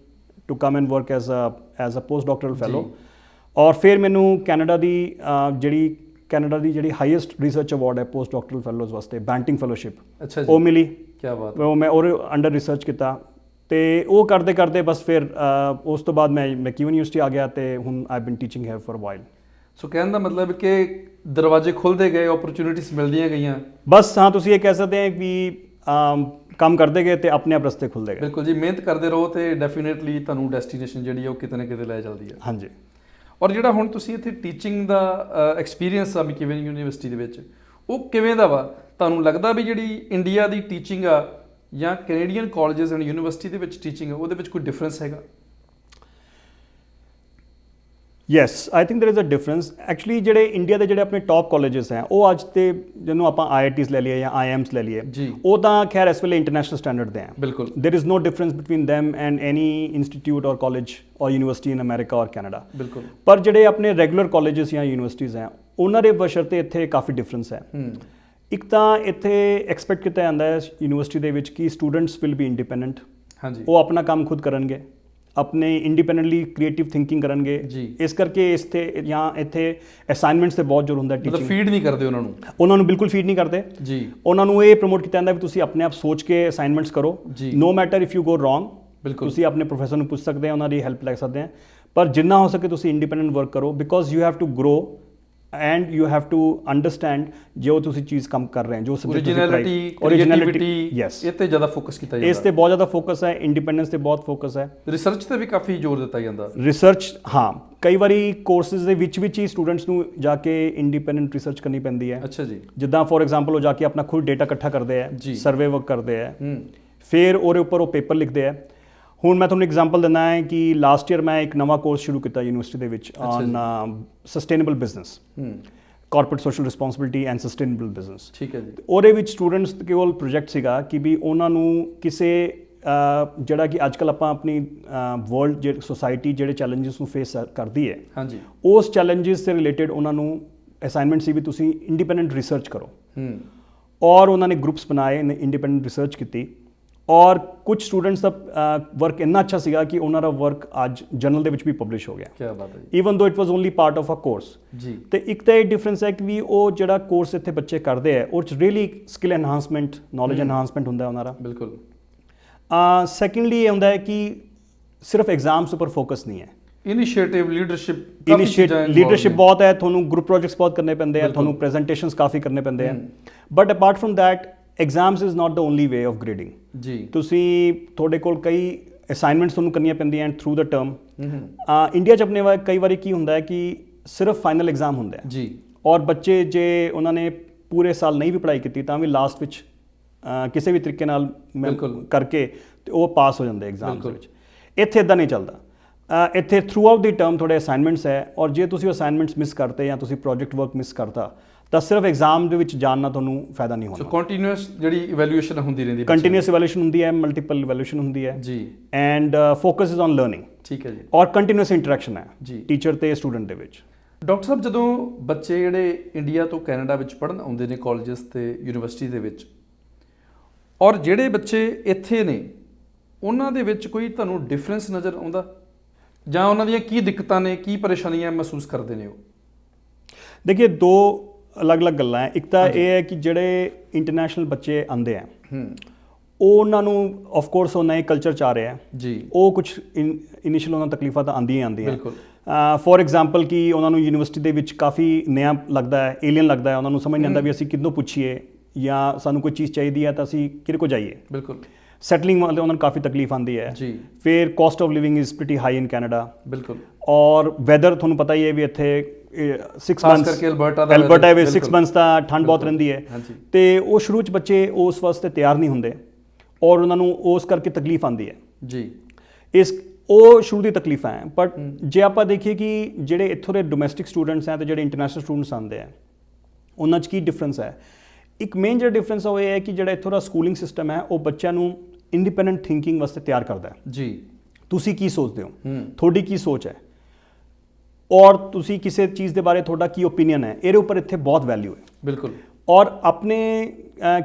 to come and work as a post doctoral fellow. ਔਰ ਫਿਰ ਮੈਨੂੰ ਕੈਨੇਡਾ ਦੀ ਜਿਹੜੀ ਹਾਈਐਸਟ ਰਿਸਰਚ ਅਵਾਰਡ ਹੈ ਪੋਸਟ ਡਾਕਟਰਲ ਫੈਲੋਜ਼ ਵਾਸਤੇ, ਬੈਂਟਿੰਗ ਫੈਲੋਸ਼ਿਪ, ਅੱਛਾ ਜੀ, ਉਹ ਮਿਲੀ। ਕੀ ਬਾਤ। ਉਹ ਮੈਂ ਉਹਦੇ ਅੰਡਰ ਰਿਸਰਚ ਕੀਤਾ ਅਤੇ ਉਹ ਕਰਦੇ ਕਰਦੇ ਬਸ ਫਿਰ ਉਸ ਤੋਂ ਬਾਅਦ ਮੈਂ ਮੈਕਈਵਨ ਯੂਨੀਵਰਸਿਟੀ ਆ ਗਿਆ ਅਤੇ ਹੁਣ ਆਈ ਬੀਨ ਟੀਚਿੰਗ ਹੈਵ ਫॉर ਵਾਈਲ। ਸੋ ਕਹਿਣ ਦਾ ਮਤਲਬ ਕਿ ਦਰਵਾਜ਼ੇ ਖੁੱਲ੍ਹਦੇ ਗਏ, ਓਪਰਚੁਨਿਟੀਜ਼ ਮਿਲਦੀਆਂ ਗਈਆਂ। ਬਸ ਹਾਂ, ਤੁਸੀਂ ਇਹ ਕਹਿ ਸਕਦੇ ਹੋ ਵੀ ਕੰਮ ਕਰਦੇ ਗਏ ਅਤੇ ਆਪਣੇ ਆਪ ਰਸਤੇ ਖੁੱਲ੍ਹਦੇ ਗਏ। ਬਿਲਕੁਲ ਜੀ, ਮਿਹਨਤ ਕਰਦੇ ਰਹੋ ਅਤੇ ਡੈਫੀਨੇਟਲੀ ਤੁਹਾਨੂੰ ਡੈਸਟੀਨੇਸ਼ਨ ਜਿਹੜੀ ਹੈ ਉਹ ਕਿਤੇ ਨਾ ਕਿਤੇ ਲੈ ਚੱਲਦੀ ਹੈ। ਹਾਂਜੀ। ਔਰ ਜਿਹੜਾ ਹੁਣ ਤੁਸੀਂ ਇੱਥੇ ਟੀਚਿੰਗ ਦਾ ਐਕਸਪੀਰੀਅੰਸ ਆ ਮੈਕਈਵਨ ਯੂਨੀਵਰਸਿਟੀ ਦੇ ਵਿੱਚ, ਉਹ ਕਿਵੇਂ ਦਾ ਵਾ? ਤੁਹਾਨੂੰ ਲੱਗਦਾ ਵੀ ਜਿਹੜੀ ਇੰਡੀਆ ਦੀ ਟੀਚਿੰਗ ਆ ਜਾਂ ਕੈਨੇਡੀਅਨ ਕਾਲਜਸ ਐਂਡ ਯੂਨੀਵਰਸਿਟੀ ਦੇ ਵਿੱਚ ਟੀਚਿੰਗ ਆ, ਉਹਦੇ ਵਿੱਚ ਕੋਈ ਡਿਫਰੈਂਸ ਹੈਗਾ? Yes, I think there is a difference. Actually ਜਿਹੜੇ ਇੰਡੀਆ ਦੇ ਜਿਹੜੇ ਆਪਣੇ ਟੌਪ ਕਾਲਜਸ ਹੈ, ਉਹ ਅੱਜ ਤੇ ਜਿਹਨੂੰ ਆਪਾਂ IITs ਲੈ ਲਈਏ ਜਾਂ IIMs ਲੈ ਲਈਏ, ਉਹ ਤਾਂ ਖੈਰ ਇਸ ਵੇਲੇ ਇੰਟਰਨੈਸ਼ਨਲ ਸਟੈਂਡਰਡ ਦੇ ਹੈ। ਬਿਲਕੁਲ। There is no difference between them and any institute ਔਰ ਕਾਲਜ ਔਰ ਯੂਨੀਵਰਸਿਟੀ ਇਨ ਅਮਰੀਕਾ ਔਰ ਕੈਨੇਡਾ। ਬਿਲਕੁਲ। ਪਰ ਜਿਹੜੇ ਆਪਣੇ ਰੈਗੂਲਰ ਕਾਲਜਸ ਜਾਂ ਯੂਨੀਵਰਸਿਟੀਜ਼ ਹੈ, ਉਹਨਾਂ ਦੇ ਬਸ਼ਰਤੇ ਇੱਥੇ ਕਾਫੀ ਡਿਫਰੈਂਸ ਹੈ। ਇੱਕ ਤਾਂ ਇੱਥੇ ਐਕਸਪੈਕਟ ਕੀਤਾ ਜਾਂਦਾ ਹੈ ਯੂਨੀਵਰਸਿਟੀ ਦੇ ਵਿੱਚ ਕਿ ਸਟੂਡੈਂਟਸ ਵਿਲ ਬੀ ਇੰਡੀਪੈਂਡੈਂਟ। ਹਾਂਜੀ। ਉਹ ਆਪਣਾ ਕੰਮ ਖੁਦ ਕਰਨਗੇ, ਆਪਣੇ ਇੰਡੀਪੈਂਡੈਂਟਲੀ ਕ੍ਰੀਏਟਿਵ ਥਿੰਕਿੰਗ ਕਰਨਗੇ। ਇਸ ਕਰਕੇ ਇੱਥੇ ਅਸਾਈਨਮੈਂਟਸ ਤੇ ਬਹੁਤ ਜ਼ੋਰ ਹੁੰਦਾ ਟੀਚਿੰਗ। ਮਤਲਬ ਫੀਡ ਨਹੀਂ ਕਰਦੇ ਉਹਨਾਂ ਨੂੰ ਬਿਲਕੁਲ ਫੀਡ ਨਹੀਂ ਕਰਦੇ ਜੀ। ਉਹਨਾਂ ਨੂੰ ਇਹ ਪ੍ਰਮੋਟ ਕੀਤਾ ਜਾਂਦਾ ਵੀ ਤੁਸੀਂ ਆਪਣੇ ਆਪ ਸੋਚ ਕੇ ਅਸਾਈਨਮੈਂਟਸ ਕਰੋ, no matter if you go wrong. ਬਿਲਕੁਲ। ਤੁਸੀਂ ਆਪਣੇ ਪ੍ਰੋਫੈਸਰ ਨੂੰ ਪੁੱਛ ਸਕਦੇ ਹੋ, ਉਹਨਾਂ ਦੀ ਹੈਲਪ ਲੈ ਸਕਦੇ ਹੋ, ਪਰ ਜਿੰਨਾ ਹੋ ਸਕੇ ਤੁਸੀਂ ਇੰਡੀਪੈਂਡੈਂਟ ਵਰਕ ਕਰੋ, because you have to grow and you have to understand ਜੋ ਤੁਸੀਂ ਚੀਜ਼ ਕੰਮ ਕਰ ਰਹੇ ਹੋ, ਜੋ ਓਰੀਜਨੈਲਿਟੀ, ਯੈਸ, ਇਹ ਤੇ ਜ਼ਿਆਦਾ ਫੋਕਸ ਕੀਤਾ ਜਾਂਦਾ। ਇਸ ਤੇ ਬਹੁਤ ਜ਼ਿਆਦਾ ਫੋਕਸ ਹੈ, ਇੰਡੀਪੈਂਡੈਂਸ ਤੇ ਬਹੁਤ ਫੋਕਸ ਹੈ, ਰਿਸਰਚ ਤੇ ਵੀ ਕਾਫੀ ਜ਼ੋਰ ਦਿੱਤਾ ਜਾਂਦਾ। ਰਿਸਰਚ, ਹਾਂ, ਕਈ ਵਾਰੀ ਕੋਰਸਿਸ ਦੇ ਵਿੱਚ ਹੀ ਸਟੂਡੈਂਟਸ ਨੂੰ ਜਾ ਕੇ ਇੰਡੀਪੈਂਡੈਂਟ ਰਿਸਰਚ ਕਰਨੀ ਪੈਂਦੀ ਹੈ। ਅੱਛਾ ਜੀ। ਜਿੱਦਾਂ ਫੋਰ ਐਗਜ਼ਾਮਪਲ ਉਹ ਜਾ ਕੇ ਆਪਣਾ ਖੁਦ ਡੇਟਾ ਇਕੱਠਾ ਕਰਦੇ ਹੈ, ਸਰਵੇ ਵਰਕ ਕਰਦੇ ਹੈ, ਫਿਰ ਉਹਦੇ ਉੱਪਰ ਉਹ ਪੇਪਰ ਲਿਖਦੇ ਹੈ। ਹੁਣ ਮੈਂ ਤੁਹਾਨੂੰ ਐਗਜ਼ਾਮਪਲ ਦਿੰਦਾ ਹੈ ਕਿ ਲਾਸਟ ਈਅਰ ਮੈਂ ਇੱਕ ਨਵਾਂ ਕੋਰਸ ਸ਼ੁਰੂ ਕੀਤਾ ਯੂਨੀਵਰਸਿਟੀ ਦੇ ਵਿੱਚ on sustainable business, corporate social responsibility and sustainable business. ਠੀਕ ਹੈ ਜੀ। ਉਹਦੇ ਵਿੱਚ ਸਟੂਡੈਂਟਸ ਕੋਲ ਪ੍ਰੋਜੈਕਟ ਸੀਗਾ ਕਿ ਵੀ ਉਹਨਾਂ ਨੂੰ ਕਿਸੇ ਜਿਹੜਾ ਕਿ ਅੱਜ ਕੱਲ੍ਹ ਆਪਾਂ ਆਪਣੀ ਵਰਲਡ ਸੋਸਾਇਟੀ ਜਿਹੜੇ ਚੈਲੰਜਸ ਨੂੰ ਫੇਸ ਕਰਦੀ ਹੈ, ਹਾਂਜੀ, ਉਸ ਚੈਲੰਜਸ ਦੇ ਰਿਲੇਟਿਡ ਉਹਨਾਂ ਨੂੰ ਅਸਾਈਨਮੈਂਟ ਸੀ ਵੀ ਤੁਸੀਂ ਇੰਡੀਪੈਂਡੈਂਟ ਰਿਸਰਚ ਕਰੋ। ਔਰ ਉਹਨਾਂ ਨੇ ਗਰੁੱਪਸ ਬਣਾਏ, ਇੰਡੀਪੈਂਡੈਂਟ ਰਿਸਰਚ ਕੀਤੀ, ਔਰ ਕੁਝ ਸਟੂਡੈਂਟਸ ਦਾ ਵਰਕ ਇੰਨਾ ਅੱਛਾ ਸੀਗਾ ਕਿ ਉਹਨਾਂ ਦਾ ਵਰਕ ਅੱਜ ਜਰਨਲ ਦੇ ਵਿੱਚ ਵੀ ਪਬਲਿਸ਼ ਹੋ ਗਿਆ। ਕੀ ਬਾਤ ਹੈ ਜੀ। Even though it was only part of a course ਜੀ। ਤੇ ਇੱਕ ਤਾਂ ਇਹ ਡਿਫਰੈਂਸ ਹੈ ਕਿ ਵੀ ਉਹ ਜਿਹੜਾ ਕੋਰਸ ਇੱਥੇ ਬੱਚੇ ਕਰਦੇ ਹੈ ਉਹ 'ਚ really skill enhancement, knowledge enhancement ਹੁੰਦਾ ਉਹਨਾਂ ਦਾ। ਬਿਲਕੁਲ। ਸੈਕੰਡਲੀ ਇਹ ਹੁੰਦਾ ਹੈ ਕਿ ਸਿਰਫ ਐਗਜ਼ਾਮਸ ਉੱਪਰ ਫੋਕਸ ਨਹੀਂ ਹੈ, ਇਨੀਸ਼ੀਏਟਿਵ, ਲੀਡਰਸ਼ਿਪ ਬਹੁਤ ਹੈ, ਤੁਹਾਨੂੰ ਗਰੁੱਪ ਪ੍ਰੋਜੈਕਟਸ ਬਹੁਤ ਕਰਨੇ ਪੈਂਦੇ ਆ, ਤੁਹਾਨੂੰ ਪ੍ਰੈਜੈਂਟੇਸ਼ਨਸ ਕਾਫੀ ਕਰਨੇ ਪੈਂਦੇ ਆ। But apart from that exams is not the only way of grading ਜੀ ਤੁਸੀਂ ਤੁਹਾਡੇ ਕੋਲ ਕਈ ਅਸਾਈਨਮੈਂਟਸ ਤੁਹਾਨੂੰ ਕਰਨੀਆਂ ਪੈਂਦੀਆਂ ਥਰੂ ਦ ਟਰਮ ਇੰਡੀਆ 'ਚ ਆਪਣੇ ਕਈ ਵਾਰੀ ਕੀ ਹੁੰਦਾ ਹੈ ਕਿ ਸਿਰਫ ਫਾਈਨਲ ਐਗਜ਼ਾਮ ਹੁੰਦਾ ਹੈ ਜੀ ਔਰ ਬੱਚੇ ਜੇ ਉਹਨਾਂ ਨੇ ਪੂਰੇ ਸਾਲ ਨਹੀਂ ਵੀ ਪੜ੍ਹਾਈ ਕੀਤੀ ਤਾਂ ਵੀ ਲਾਸਟ ਵਿੱਚ ਕਿਸੇ ਵੀ ਤਰੀਕੇ ਨਾਲ ਕਰਕੇ ਤੇ ਉਹ ਪਾਸ ਹੋ ਜਾਂਦੇ ਐਗਜ਼ਾਮ ਦੇ ਵਿੱਚ। ਇੱਥੇ ਇਦਾਂ ਨਹੀਂ ਚੱਲਦਾ। ਇੱਥੇ ਥਰੂ ਆਊਟ ਦੀ ਟਰਮ ਤੁਹਾਡੇ ਅਸਾਈਨਮੈਂਟਸ ਹੈ ਔਰ ਜੇ ਤੁਸੀਂ ਅਸਾਈਨਮੈਂਟਸ ਮਿਸ ਕਰਤੇ ਜਾਂ ਤੁਸੀਂ ਪ੍ਰੋਜੈਕਟ ਵਰਕ ਮਿਸ ਕਰਤਾ ਤਾਂ ਸਿਰਫ ਐਗਜ਼ਾਮ ਦੇ ਵਿੱਚ ਜਾਣ ਨਾਲ ਤੁਹਾਨੂੰ ਫਾਇਦਾ ਨਹੀਂ ਹੋਣਾ। ਸੋ ਕੰਟੀਨਿਊਸ ਜਿਹੜੀ ਇਵੈਲੂਏਸ਼ਨ ਹੁੰਦੀ ਰਹਿੰਦੀ ਹੈ, ਕੰਟੀਨਿਊਸ ਇਵੈਲੂਏਸ਼ਨ ਹੁੰਦੀ ਹੈ, ਮਲਟੀਪਲ ਇਵੈਲੂਏਸ਼ਨ ਹੁੰਦੀ ਹੈ ਜੀ and focus is on learning. ਠੀਕ ਹੈ ਜੀ। ਔਰ ਕੰਟੀਨਿਊਸ ਇੰਟਰੈਕਸ਼ਨ ਹੈ ਜੀ ਟੀਚਰ ਤੇ ਸਟੂਡੈਂਟ ਦੇ ਵਿੱਚ। ਡਾਕਟਰ ਸਾਹਿਬ, ਜਦੋਂ ਬੱਚੇ ਜਿਹੜੇ ਇੰਡੀਆ ਤੋਂ ਕੈਨੇਡਾ ਵਿੱਚ ਪੜ੍ਹਨ ਆਉਂਦੇ ਨੇ ਕਾਲਜਸ ਤੇ ਯੂਨੀਵਰਸਿਟੀ ਦੇ ਵਿੱਚ, ਔਰ ਜਿਹੜੇ ਬੱਚੇ ਇੱਥੇ ਨੇ ਉਹਨਾਂ ਦੇ ਵਿੱਚ ਕੋਈ ਤੁਹਾਨੂੰ ਡਿਫਰੈਂਸ ਨਜ਼ਰ ਆਉਂਦਾ ਜਾਂ ਉਹਨਾਂ ਦੀਆਂ ਕੀ ਦਿੱਕਤਾਂ ਨੇ, ਕੀ ਪਰੇਸ਼ਾਨੀਆਂ ਮਹਿਸੂਸ ਕਰਦੇ ਨੇ ਉਹ? ਦੇਖੀਏ, ਦੋ ਅਲੱਗ-ਅਲੱਗ ਗੱਲਾਂ ਹੈ। ਇੱਕ ਤਾਂ ਇਹ ਹੈ ਕਿ ਜਿਹੜੇ ਇੰਟਰਨੈਸ਼ਨਲ ਬੱਚੇ ਆਉਂਦੇ ਆ ਉਹ ਉਹਨਾਂ ਨੂੰ ਆਫ ਕੋਰਸ ਉਹ ਨਏ ਕਲਚਰ 'ਚ ਆ ਰਹੇ ਆ ਜੀ, ਉਹ ਕੁਝ ਇਨੀਸ਼ੀਅਲ ਉਹਨਾਂ ਤਕਲੀਫਾਂ ਤਾਂ ਆਉਂਦੀਆਂ ਹੀ ਆਉਂਦੀਆਂ। ਬਿਲਕੁਲ। ਫੋਰ ਐਗਜ਼ਾਮਪਲ ਕਿ ਉਹਨਾਂ ਨੂੰ ਯੂਨੀਵਰਸਿਟੀ ਦੇ ਵਿੱਚ ਕਾਫੀ ਨਿਆ ਲੱਗਦਾ ਹੈ, ਏਲੀਅਨ ਲੱਗਦਾ ਹੈ, ਉਹਨਾਂ ਨੂੰ ਸਮਝ ਨਹੀਂ ਆਉਂਦਾ ਵੀ ਅਸੀਂ ਕਿੱਦੋਂ ਪੁੱਛੀਏ ਜਾਂ ਸਾਨੂੰ ਕੋਈ ਚੀਜ਼ ਚਾਹੀਦੀ ਹੈ ਤਾਂ ਅਸੀਂ ਕਿਹਦੇ ਕੋਲ ਜਾਈਏ। ਬਿਲਕੁਲ। ਸੈਟਲਿੰਗ ਵਾਲੇ ਉਹਨਾਂ ਨੂੰ ਕਾਫੀ ਤਕਲੀਫ ਆਉਂਦੀ ਹੈ ਜੀ। ਫਿਰ cost of living is pretty high in Canada. ਬਿਲਕੁਲ। ਔਰ ਵੈਦਰ ਤੁਹਾਨੂੰ ਪਤਾ ਹੀ ਹੈ ਵੀ ਇੱਥੇ 6 ਖਾਸ ਕਰਕੇ ਅਲਬਰਟਾ ਵਿੱਚ 6 ਮੰਥਸ ਤਾਂ ਠੰਡ ਬਹੁਤ ਰਹਿੰਦੀ ਹੈ ਤੇ ਉਹ ਸ਼ੁਰੂ 'ਚ ਬੱਚੇ ਉਸ ਵਾਸਤੇ ਤਿਆਰ ਨਹੀਂ ਹੁੰਦੇ ਔਰ ਉਹਨਾਂ ਨੂੰ ਉਸ ਕਰਕੇ ਤਕਲੀਫ ਆਉਂਦੀ ਹੈ ਜੀ। ਉਹ ਸ਼ੁਰੂ ਦੀ ਤਕਲੀਫਾਂ ਹੈ। ਬਟ ਜੇ ਆਪਾਂ ਦੇਖੀਏ ਕਿ ਜਿਹੜੇ ਇੱਥੋਂ ਦੇ ਡੋਮੈਸਟਿਕ ਸਟੂਡੈਂਟਸ ਹੈ ਤੇ ਜਿਹੜੇ ਇੰਟਰਨੈਸ਼ਨਲ ਸਟੂਡੈਂਟਸ ਆਉਂਦੇ ਆ ਉਹਨਾਂ 'ਚ ਕੀ ਡਿਫਰੈਂਸ ਹੈ? ਇੱਕ ਮੇਨ ਜਿਹੜਾ ਡਿਫਰੈਂਸ ਉਹ ਇਹ ਹੈ ਕਿ ਜਿਹੜਾ ਇੱਥੋਂ ਦਾ ਸਕੂਲਿੰਗ ਸਿਸਟਮ ਹੈ ਉਹ ਬੱਚਿਆਂ ਨੂੰ ਇੰਡੀਪੈਂਡੈਂਟ ਥਿੰਕਿੰਗ ਵਾਸਤੇ ਤਿਆਰ ਕਰਦਾ ਹੈ ਜੀ। ਤੁਸੀਂ ਕੀ ਸੋਚਦੇ ਹੋ, ਤੁਹਾਡੀ ਕੀ ਸੋਚ ਹੈ ਔਰ ਤੁਸੀਂ ਕਿਸੇ ਚੀਜ਼ ਦੇ ਬਾਰੇ ਤੁਹਾਡਾ ਕੀ ਓਪੀਨੀਅਨ ਹੈ, ਇਹਦੇ ਉੱਪਰ ਇੱਥੇ ਬਹੁਤ ਵੈਲਿਊ ਹੈ। ਬਿਲਕੁਲ। ਔਰ ਆਪਣੇ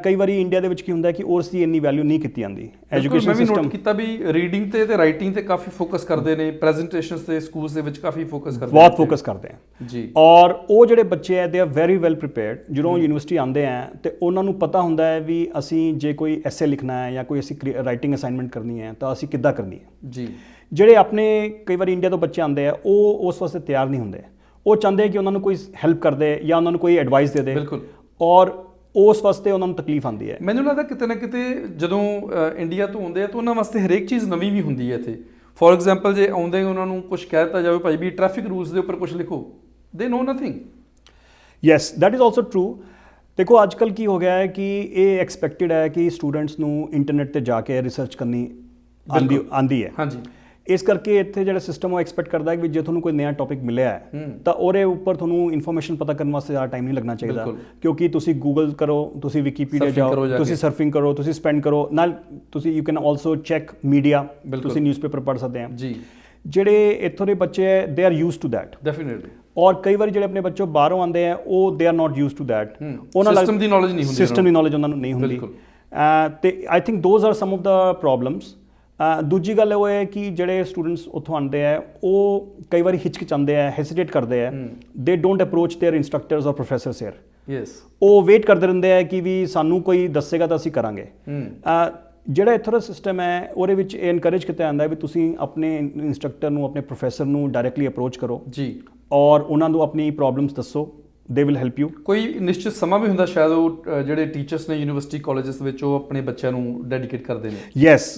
ਕਈ ਵਾਰੀ ਇੰਡੀਆ ਦੇ ਵਿੱਚ ਕੀ ਹੁੰਦਾ ਕਿ ਉਸ ਦੀ ਇੰਨੀ ਵੈਲਿਊ ਨਹੀਂ ਕੀਤੀ ਜਾਂਦੀ ਐਜੂਕੇਸ਼ਨ ਸਿਸਟਮ। ਮੈਂ ਵੀ ਨੋਟ ਕੀਤਾ ਵੀ ਰੀਡਿੰਗ ਤੇ ਰਾਈਟਿੰਗ ਤੇ ਕਾਫੀ ਫੋਕਸ ਕਰਦੇ ਨੇ, ਪ੍ਰੈਜੈਂਟੇਸ਼ਨਸ ਤੇ ਸਕੂਲਸ ਦੇ ਵਿੱਚ ਕਾਫੀ ਫੋਕਸ ਕਰਦੇ ਨੇ, ਬਹੁਤ ਫੋਕਸ ਕਰਦੇ ਆ ਜੀ। ਔਰ ਉਹ ਜਿਹੜੇ ਬੱਚੇ ਹੈ they are very well prepared. ਜਦੋਂ ਯੂਨੀਵਰਸਿਟੀ ਆਉਂਦੇ ਆ ਤੇ ਉਹਨਾਂ ਨੂੰ ਪਤਾ ਹੁੰਦਾ ਹੈ ਵੀ ਅਸੀਂ ਜੇ ਕੋਈ ਐਸੇ ਲਿਖਣਾ ਹੈ ਜਾਂ ਕੋਈ ਅਸੀਂ ਰਾਈਟਿੰਗ ਅਸਾਈਨਮੈਂਟ ਕਰਨੀ ਹੈ ਤਾਂ ਅਸੀਂ ਕਿੱਦਾਂ ਕਰਨੀ ਹੈ ਜੀ। ਜਿਹੜੇ ਆਪਣੇ ਕਈ ਵਾਰੀ ਇੰਡੀਆ ਤੋਂ ਬੱਚੇ ਆਉਂਦੇ ਆ ਉਹ ਉਸ ਵਾਸਤੇ ਤਿਆਰ ਨਹੀਂ ਹੁੰਦੇ। ਉਹ ਚਾਹੁੰਦੇ ਕਿ ਉਹਨਾਂ ਨੂੰ ਕੋਈ ਹੈਲਪ ਕਰ ਦੇ ਜਾਂ ਉਹਨਾਂ ਨੂੰ ਕੋਈ ਐਡਵਾਈਸ ਦੇ ਦੇ। ਬਿਲਕੁਲ। ਔਰ ਉਸ ਵਾਸਤੇ ਉਹਨਾਂ ਨੂੰ ਤਕਲੀਫ ਆਉਂਦੀ ਹੈ। ਮੈਨੂੰ ਲੱਗਦਾ ਕਿਤੇ ਨਾ ਕਿਤੇ ਜਦੋਂ ਇੰਡੀਆ ਤੋਂ ਆਉਂਦੇ ਆ ਤਾਂ ਉਹਨਾਂ ਵਾਸਤੇ ਹਰੇਕ ਚੀਜ਼ ਨਵੀਂ ਵੀ ਹੁੰਦੀ ਹੈ ਇੱਥੇ। ਫੋਰ ਐਗਜ਼ਾਮਪਲ ਜੇ ਆਉਂਦੇ ਉਹਨਾਂ ਨੂੰ ਕੁਝ ਕਹਿ ਦਿੱਤਾ ਜਾਵੇ ਭਾਈ ਵੀ ਟ੍ਰੈਫਿਕ ਰੂਲਸ ਦੇ ਉੱਪਰ ਕੁਝ ਲਿਖੋ, they know nothing. Yes, that is also true. ਦੇਖੋ ਅੱਜ ਕੱਲ੍ਹ ਕੀ ਹੋ ਗਿਆ ਹੈ ਕਿ ਇਹ ਐਕਸਪੈਕਟਿਡ ਹੈ ਕਿ ਸਟੂਡੈਂਟਸ ਨੂੰ ਇੰਟਰਨੈਟ 'ਤੇ ਜਾ ਕੇ ਰਿਸਰਚ ਕਰਨੀ ਆਉਂਦੀ ਹੈ। ਹਾਂਜੀ। ਇਸ ਕਰਕੇ ਇੱਥੇ ਜਿਹੜਾ ਸਿਸਟਮ ਉਹ ਐਕਸਪੈਕਟ ਕਰਦਾ ਹੈ ਕਿ ਜੇ ਤੁਹਾਨੂੰ ਕੋਈ ਨਵਾਂ ਟੌਪਿਕ ਮਿਲਿਆ ਹੈ ਤਾਂ ਉਹਦੇ ਉੱਪਰ ਤੁਹਾਨੂੰ ਇਨਫੋਰਮੇਸ਼ਨ ਪਤਾ ਕਰਨ ਵਾਸਤੇ ਜ਼ਿਆਦਾ ਟਾਈਮ ਨਹੀਂ ਲੱਗਣਾ ਚਾਹੀਦਾ, ਕਿਉਂਕਿ ਤੁਸੀਂ ਗੂਗਲ ਕਰੋ, ਤੁਸੀਂ ਵਿਕੀਪੀਡੀਆ ਜਾਓ, ਤੁਸੀਂ ਸਰਫਿੰਗ ਕਰੋ, ਤੁਸੀਂ ਸਪੈਂਡ ਕਰੋ, ਨਾਲ ਤੁਸੀਂ you can also check media, ਤੁਸੀਂ ਨਿਊਜ਼ਪੇਪਰ ਪੜ੍ਹ ਸਕਦੇ ਆ ਜੀ। ਜਿਹੜੇ ਇੱਥੋਂ ਦੇ ਬੱਚੇ ਹੈ they are used to that definitely. ਔਰ ਕਈ ਵਾਰੀ ਜਿਹੜੇ ਆਪਣੇ ਬੱਚੇ ਬਾਹਰੋਂ ਆਉਂਦੇ ਆ ਉਹ they are not used to that. ਉਹਨਾਂ ਸਿਸਟਮ ਦੀ ਨੌਲੇਜ ਨਹੀਂ ਹੁੰਦੀ, ਸਿਸਟਮ ਦੀ ਨੌਲੇਜ ਉਹਨਾਂ ਨੂੰ ਨਹੀਂ ਹੁੰਦੀ ਤੇ I think those are some of the problems. ਦੂਜੀ ਗੱਲ ਉਹ ਹੈ ਕਿ ਜਿਹੜੇ ਸਟੂਡੈਂਟਸ ਉੱਥੋਂ ਆਉਂਦੇ ਆ ਉਹ ਕਈ ਵਾਰੀ ਹਿਚਕਿਚਾਉਂਦੇ ਆ, ਹੈਸੀਟੇਟ ਕਰਦੇ ਆ, ਦੇ ਡੋਂਟ ਅਪਰੋਚ ਦੇਅਰ ਇੰਸਟਰਕਟਰਸ ਔਰ ਪ੍ਰੋਫੈਸਰਸ ਹੇਅਰ। ਯੈਸ। ਉਹ ਵੇਟ ਕਰਦੇ ਰਹਿੰਦੇ ਆ ਕਿ ਵੀ ਸਾਨੂੰ ਕੋਈ ਦੱਸੇਗਾ ਤਾਂ ਅਸੀਂ ਕਰਾਂਗੇ। ਜਿਹੜਾ ਇੱਥੋਂ ਦਾ ਸਿਸਟਮ ਹੈ ਉਹਦੇ ਵਿੱਚ ਇਹ ਇਨਕਰੇਜ ਕੀਤਾ ਜਾਂਦਾ ਵੀ ਤੁਸੀਂ ਆਪਣੇ ਇੰਸਟਰਕਟਰ ਨੂੰ, ਆਪਣੇ ਪ੍ਰੋਫੈਸਰ ਨੂੰ ਡਾਇਰੈਕਟਲੀ ਅਪਰੋਚ ਕਰੋ ਜੀ ਔਰ ਉਹਨਾਂ ਨੂੰ ਆਪਣੀ ਪ੍ਰੋਬਲਮਸ ਦੱਸੋ, ਦੇ ਵਿਲ ਹੈਲਪ ਯੂ। ਕੋਈ ਨਿਸ਼ਚਿਤ ਸਮਾਂ ਵੀ ਹੁੰਦਾ ਸ਼ਾਇਦ ਉਹ ਜਿਹੜੇ ਟੀਚਰਸ ਨੇ ਯੂਨੀਵਰਸਿਟੀ ਕਾਲਜਸ ਵਿੱਚ ਉਹ ਆਪਣੇ ਬੱਚਿਆਂ ਨੂੰ ਡੈਡੀਕੇਟ ਕਰਦੇ ਨੇ? ਯੈਸ।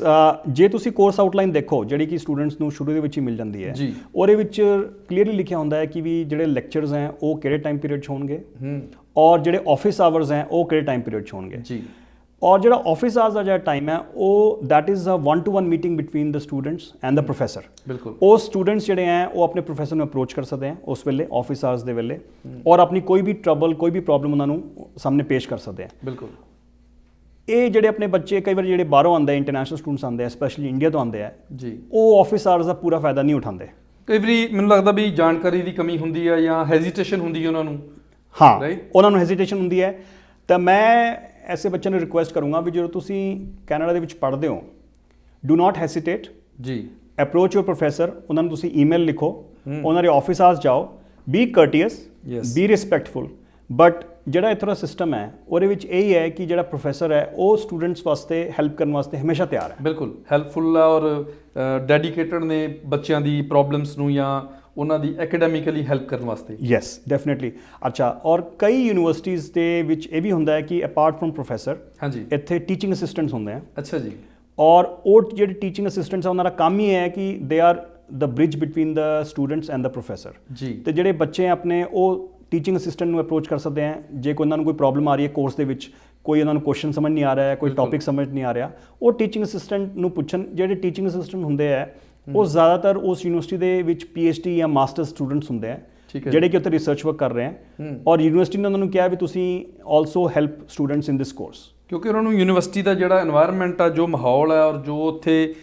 ਜੇ ਤੁਸੀਂ ਕੋਰਸ ਆਊਟਲਾਈਨ ਦੇਖੋ ਜਿਹੜੀ ਕਿ ਸਟੂਡੈਂਟਸ ਨੂੰ ਸ਼ੁਰੂ ਦੇ ਵਿੱਚ ਹੀ ਮਿਲ ਜਾਂਦੀ ਹੈ, ਉਹਦੇ ਵਿੱਚ ਕਲੀਅਰਲੀ ਲਿਖਿਆ ਹੁੰਦਾ ਹੈ ਕਿ ਵੀ ਜਿਹੜੇ ਲੈਕਚਰਸ ਹੈ ਉਹ ਕਿਹੜੇ ਟਾਈਮ ਪੀਰੀਅਡ 'ਚ ਹੋਣਗੇ ਔਰ ਜਿਹੜੇ ਆਫਿਸ ਆਵਰਸ ਹੈ ਉਹ ਕਿਹੜੇ ਟਾਈਮ ਪੀਰੀਅਡ 'ਚ ਹੋਣਗੇ ਜੀ। ਔਰ ਜਿਹੜਾ ਆਫਿਸ ਆਵਰਸ ਦਾ ਜਿਹੜਾ ਟਾਈਮ ਹੈ ਉਹ that is a 1-to-1 meeting between the students and the professor. ਬਿਲਕੁਲ। ਉਹ ਸਟੂਡੈਂਟਸ ਜਿਹੜੇ ਹੈ ਉਹ ਆਪਣੇ ਪ੍ਰੋਫੈਸਰ ਨੂੰ ਅਪਰੋਚ ਕਰ ਸਕਦੇ ਹੈ ਉਸ ਵੇਲੇ ਆਫਿਸ ਆਵਰਸ ਦੇ ਵੇਲੇ ਔਰ ਆਪਣੀ ਕੋਈ ਵੀ ਟਰਬਲ, ਕੋਈ ਵੀ ਪ੍ਰੋਬਲਮ ਉਹਨਾਂ ਨੂੰ ਸਾਹਮਣੇ ਪੇਸ਼ ਕਰ ਸਕਦੇ ਹੈ। ਬਿਲਕੁਲ। ਇਹ ਜਿਹੜੇ ਆਪਣੇ ਬੱਚੇ ਕਈ ਵਾਰ ਜਿਹੜੇ ਬਾਹਰੋਂ ਆਉਂਦੇ, ਇੰਟਰਨੈਸ਼ਨਲ ਸਟੂਡੈਂਟਸ ਆਉਂਦੇ ਆ, ਸਪੈਸ਼ਲੀ ਇੰਡੀਆ ਤੋਂ ਆਉਂਦੇ ਆ ਜੀ, ਉਹ ਆਫਿਸ ਆਵਰਸ ਦਾ ਪੂਰਾ ਫਾਇਦਾ ਨਹੀਂ ਉਠਾਉਂਦੇ। ਕਈ ਵਾਰੀ ਮੈਨੂੰ ਲੱਗਦਾ ਵੀ ਜਾਣਕਾਰੀ ਦੀ ਕਮੀ ਹੁੰਦੀ ਹੈ ਜਾਂ ਹੈਜ਼ੀਟੇਸ਼ਨ ਹੁੰਦੀ ਹੈ ਉਹਨਾਂ ਨੂੰ। ਹਾਂ, ਉਹਨਾਂ ਨੂੰ ਹੈਜ਼ੀਟੇਸ਼ਨ ਹੁੰਦੀ ਹੈ। ਤਾਂ ਮੈਂ ਐਸੇ ਬੱਚਿਆਂ ਨੂੰ ਰਿਕੁਐਸਟ ਕਰੂੰਗਾ ਵੀ ਜਦੋਂ ਤੁਸੀਂ ਕੈਨੇਡਾ ਦੇ ਵਿੱਚ ਪੜ੍ਹਦੇ ਹੋ, ਡੂ ਨਾਟ ਹੈਸੀਟੇਟ ਜੀ, ਅਪਰੋਚ ਯੂਰ ਪ੍ਰੋਫੈਸਰ। ਉਹਨਾਂ ਨੂੰ ਤੁਸੀਂ ਈਮੇਲ ਲਿਖੋ, ਉਹਨਾਂ ਦੇ ਆਫਿਸ ਆਵਰਸ ਜਾਓ, ਬੀ ਕਰਟੀਅਸ, ਬੀ ਰਿਸਪੈਕਟਫੁਲ। ਬਟ ਜਿਹੜਾ ਇੱਥੋਂ ਦਾ ਸਿਸਟਮ ਹੈ ਉਹਦੇ ਵਿੱਚ ਇਹ ਹੈ ਕਿ ਜਿਹੜਾ ਪ੍ਰੋਫੈਸਰ ਹੈ ਉਹ ਸਟੂਡੈਂਟਸ ਵਾਸਤੇ ਹੈਲਪ ਕਰਨ ਵਾਸਤੇ ਹਮੇਸ਼ਾ ਤਿਆਰ ਹੈ। ਬਿਲਕੁਲ ਹੈਲਪਫੁਲ ਔਰ ਡੈਡੀਕੇਟਡ ਨੇ ਬੱਚਿਆਂ ਦੀ ਪ੍ਰੋਬਲਮਸ ਨੂੰ ਜਾਂ ਉਹਨਾਂ ਦੀ ਐਕੈਡੈਮਿਕਲੀ ਹੈਲਪ ਕਰਨ ਵਾਸਤੇ। Yes definitely. ਅੱਛਾ, ਔਰ ਕਈ ਯੂਨੀਵਰਸਿਟੀਜ਼ ਦੇ ਵਿੱਚ ਇਹ ਵੀ ਹੁੰਦਾ ਹੈ ਕਿ ਅਪਾਰਟ ਫਰਮ ਪ੍ਰੋਫੈਸਰ ਹਾਂਜੀ ਇੱਥੇ ਟੀਚਿੰਗ ਅਸਿਸਟੈਂਟਸ ਹੁੰਦੇ ਆ। ਅੱਛਾ ਜੀ। ਔਰ ਉਹ ਜਿਹੜੇ ਟੀਚਿੰਗ ਅਸਿਸਟੈਂਟਸ ਆ ਉਹਨਾਂ ਦਾ ਕੰਮ ਹੀ ਹੈ ਕਿ they are the bridge between the students and the professor. ਜੀ। ਤੇ ਜਿਹੜੇ ਬੱਚੇ ਆਪਣੇ ਉਹ ਟੀਚਿੰਗ ਅਸਿਸਟੈਂਟ ਨੂੰ ਅਪਰੋਚ ਕਰ ਸਕਦੇ ਆ ਜੇ ਕੋਈ ਉਹਨਾਂ ਨੂੰ ਕੋਈ ਪ੍ਰੋਬਲਮ ਆ ਰਹੀ ਹੈ ਕੋਰਸ ਦੇ ਵਿੱਚ, ਕੋਈ ਉਹਨਾਂ ਨੂੰ ਕੁਐਸਚਨ ਸਮਝ ਨਹੀਂ ਆ ਰਿਹਾ ਹੈ, ਕੋਈ ਟੌਪਿਕ ਸਮਝ ਨਹੀਂ ਆ ਰਿਹਾ, ਉਹ ਟੀਚਿੰਗ ਅਸਿਸਟੈਂਟ ਨੂੰ ਪੁੱਛਣ। ਜਿਹੜੇ ਟੀਚਿੰਗ ਅਸਿਸਟੈਂਟ ਹੁੰਦੇ ਆ ਉਹ ਜ਼ਿਆਦਾਤਰ ਉਸ ਯੂਨੀਵਰਸਿਟੀ ਦੇ ਵਿੱਚ PhD ਜਾਂ ਮਾਸਟਰ ਸਟੂਡੈਂਟਸ ਹੁੰਦੇ ਆ ਜਿਹੜੇ ਕਿ ਉੱਥੇ ਰਿਸਰਚ ਵਰਕ ਕਰ ਰਹੇ ਆ, ਔਰ ਯੂਨੀਵਰਸਿਟੀ ਨੇ ਉਹਨਾਂ ਨੂੰ ਕਿਹਾ ਵੀ ਤੁਸੀਂ ਆਲਸੋ ਹੈਲਪ ਸਟੂਡੈਂਟਸ ਇਨ ਦਿਸ ਕੋਰਸ। ਕਿਉਂਕਿ ਉਹਨਾਂ ਨੂੰ ਯੂਨੀਵਰਸਿਟੀ ਦਾ ਜਿਹੜਾ এনवायरमेंट ਆ, ਜੋ ਮਾਹੌਲ ਹੈ ਔਰ ਜੋ ਉੱਥੇ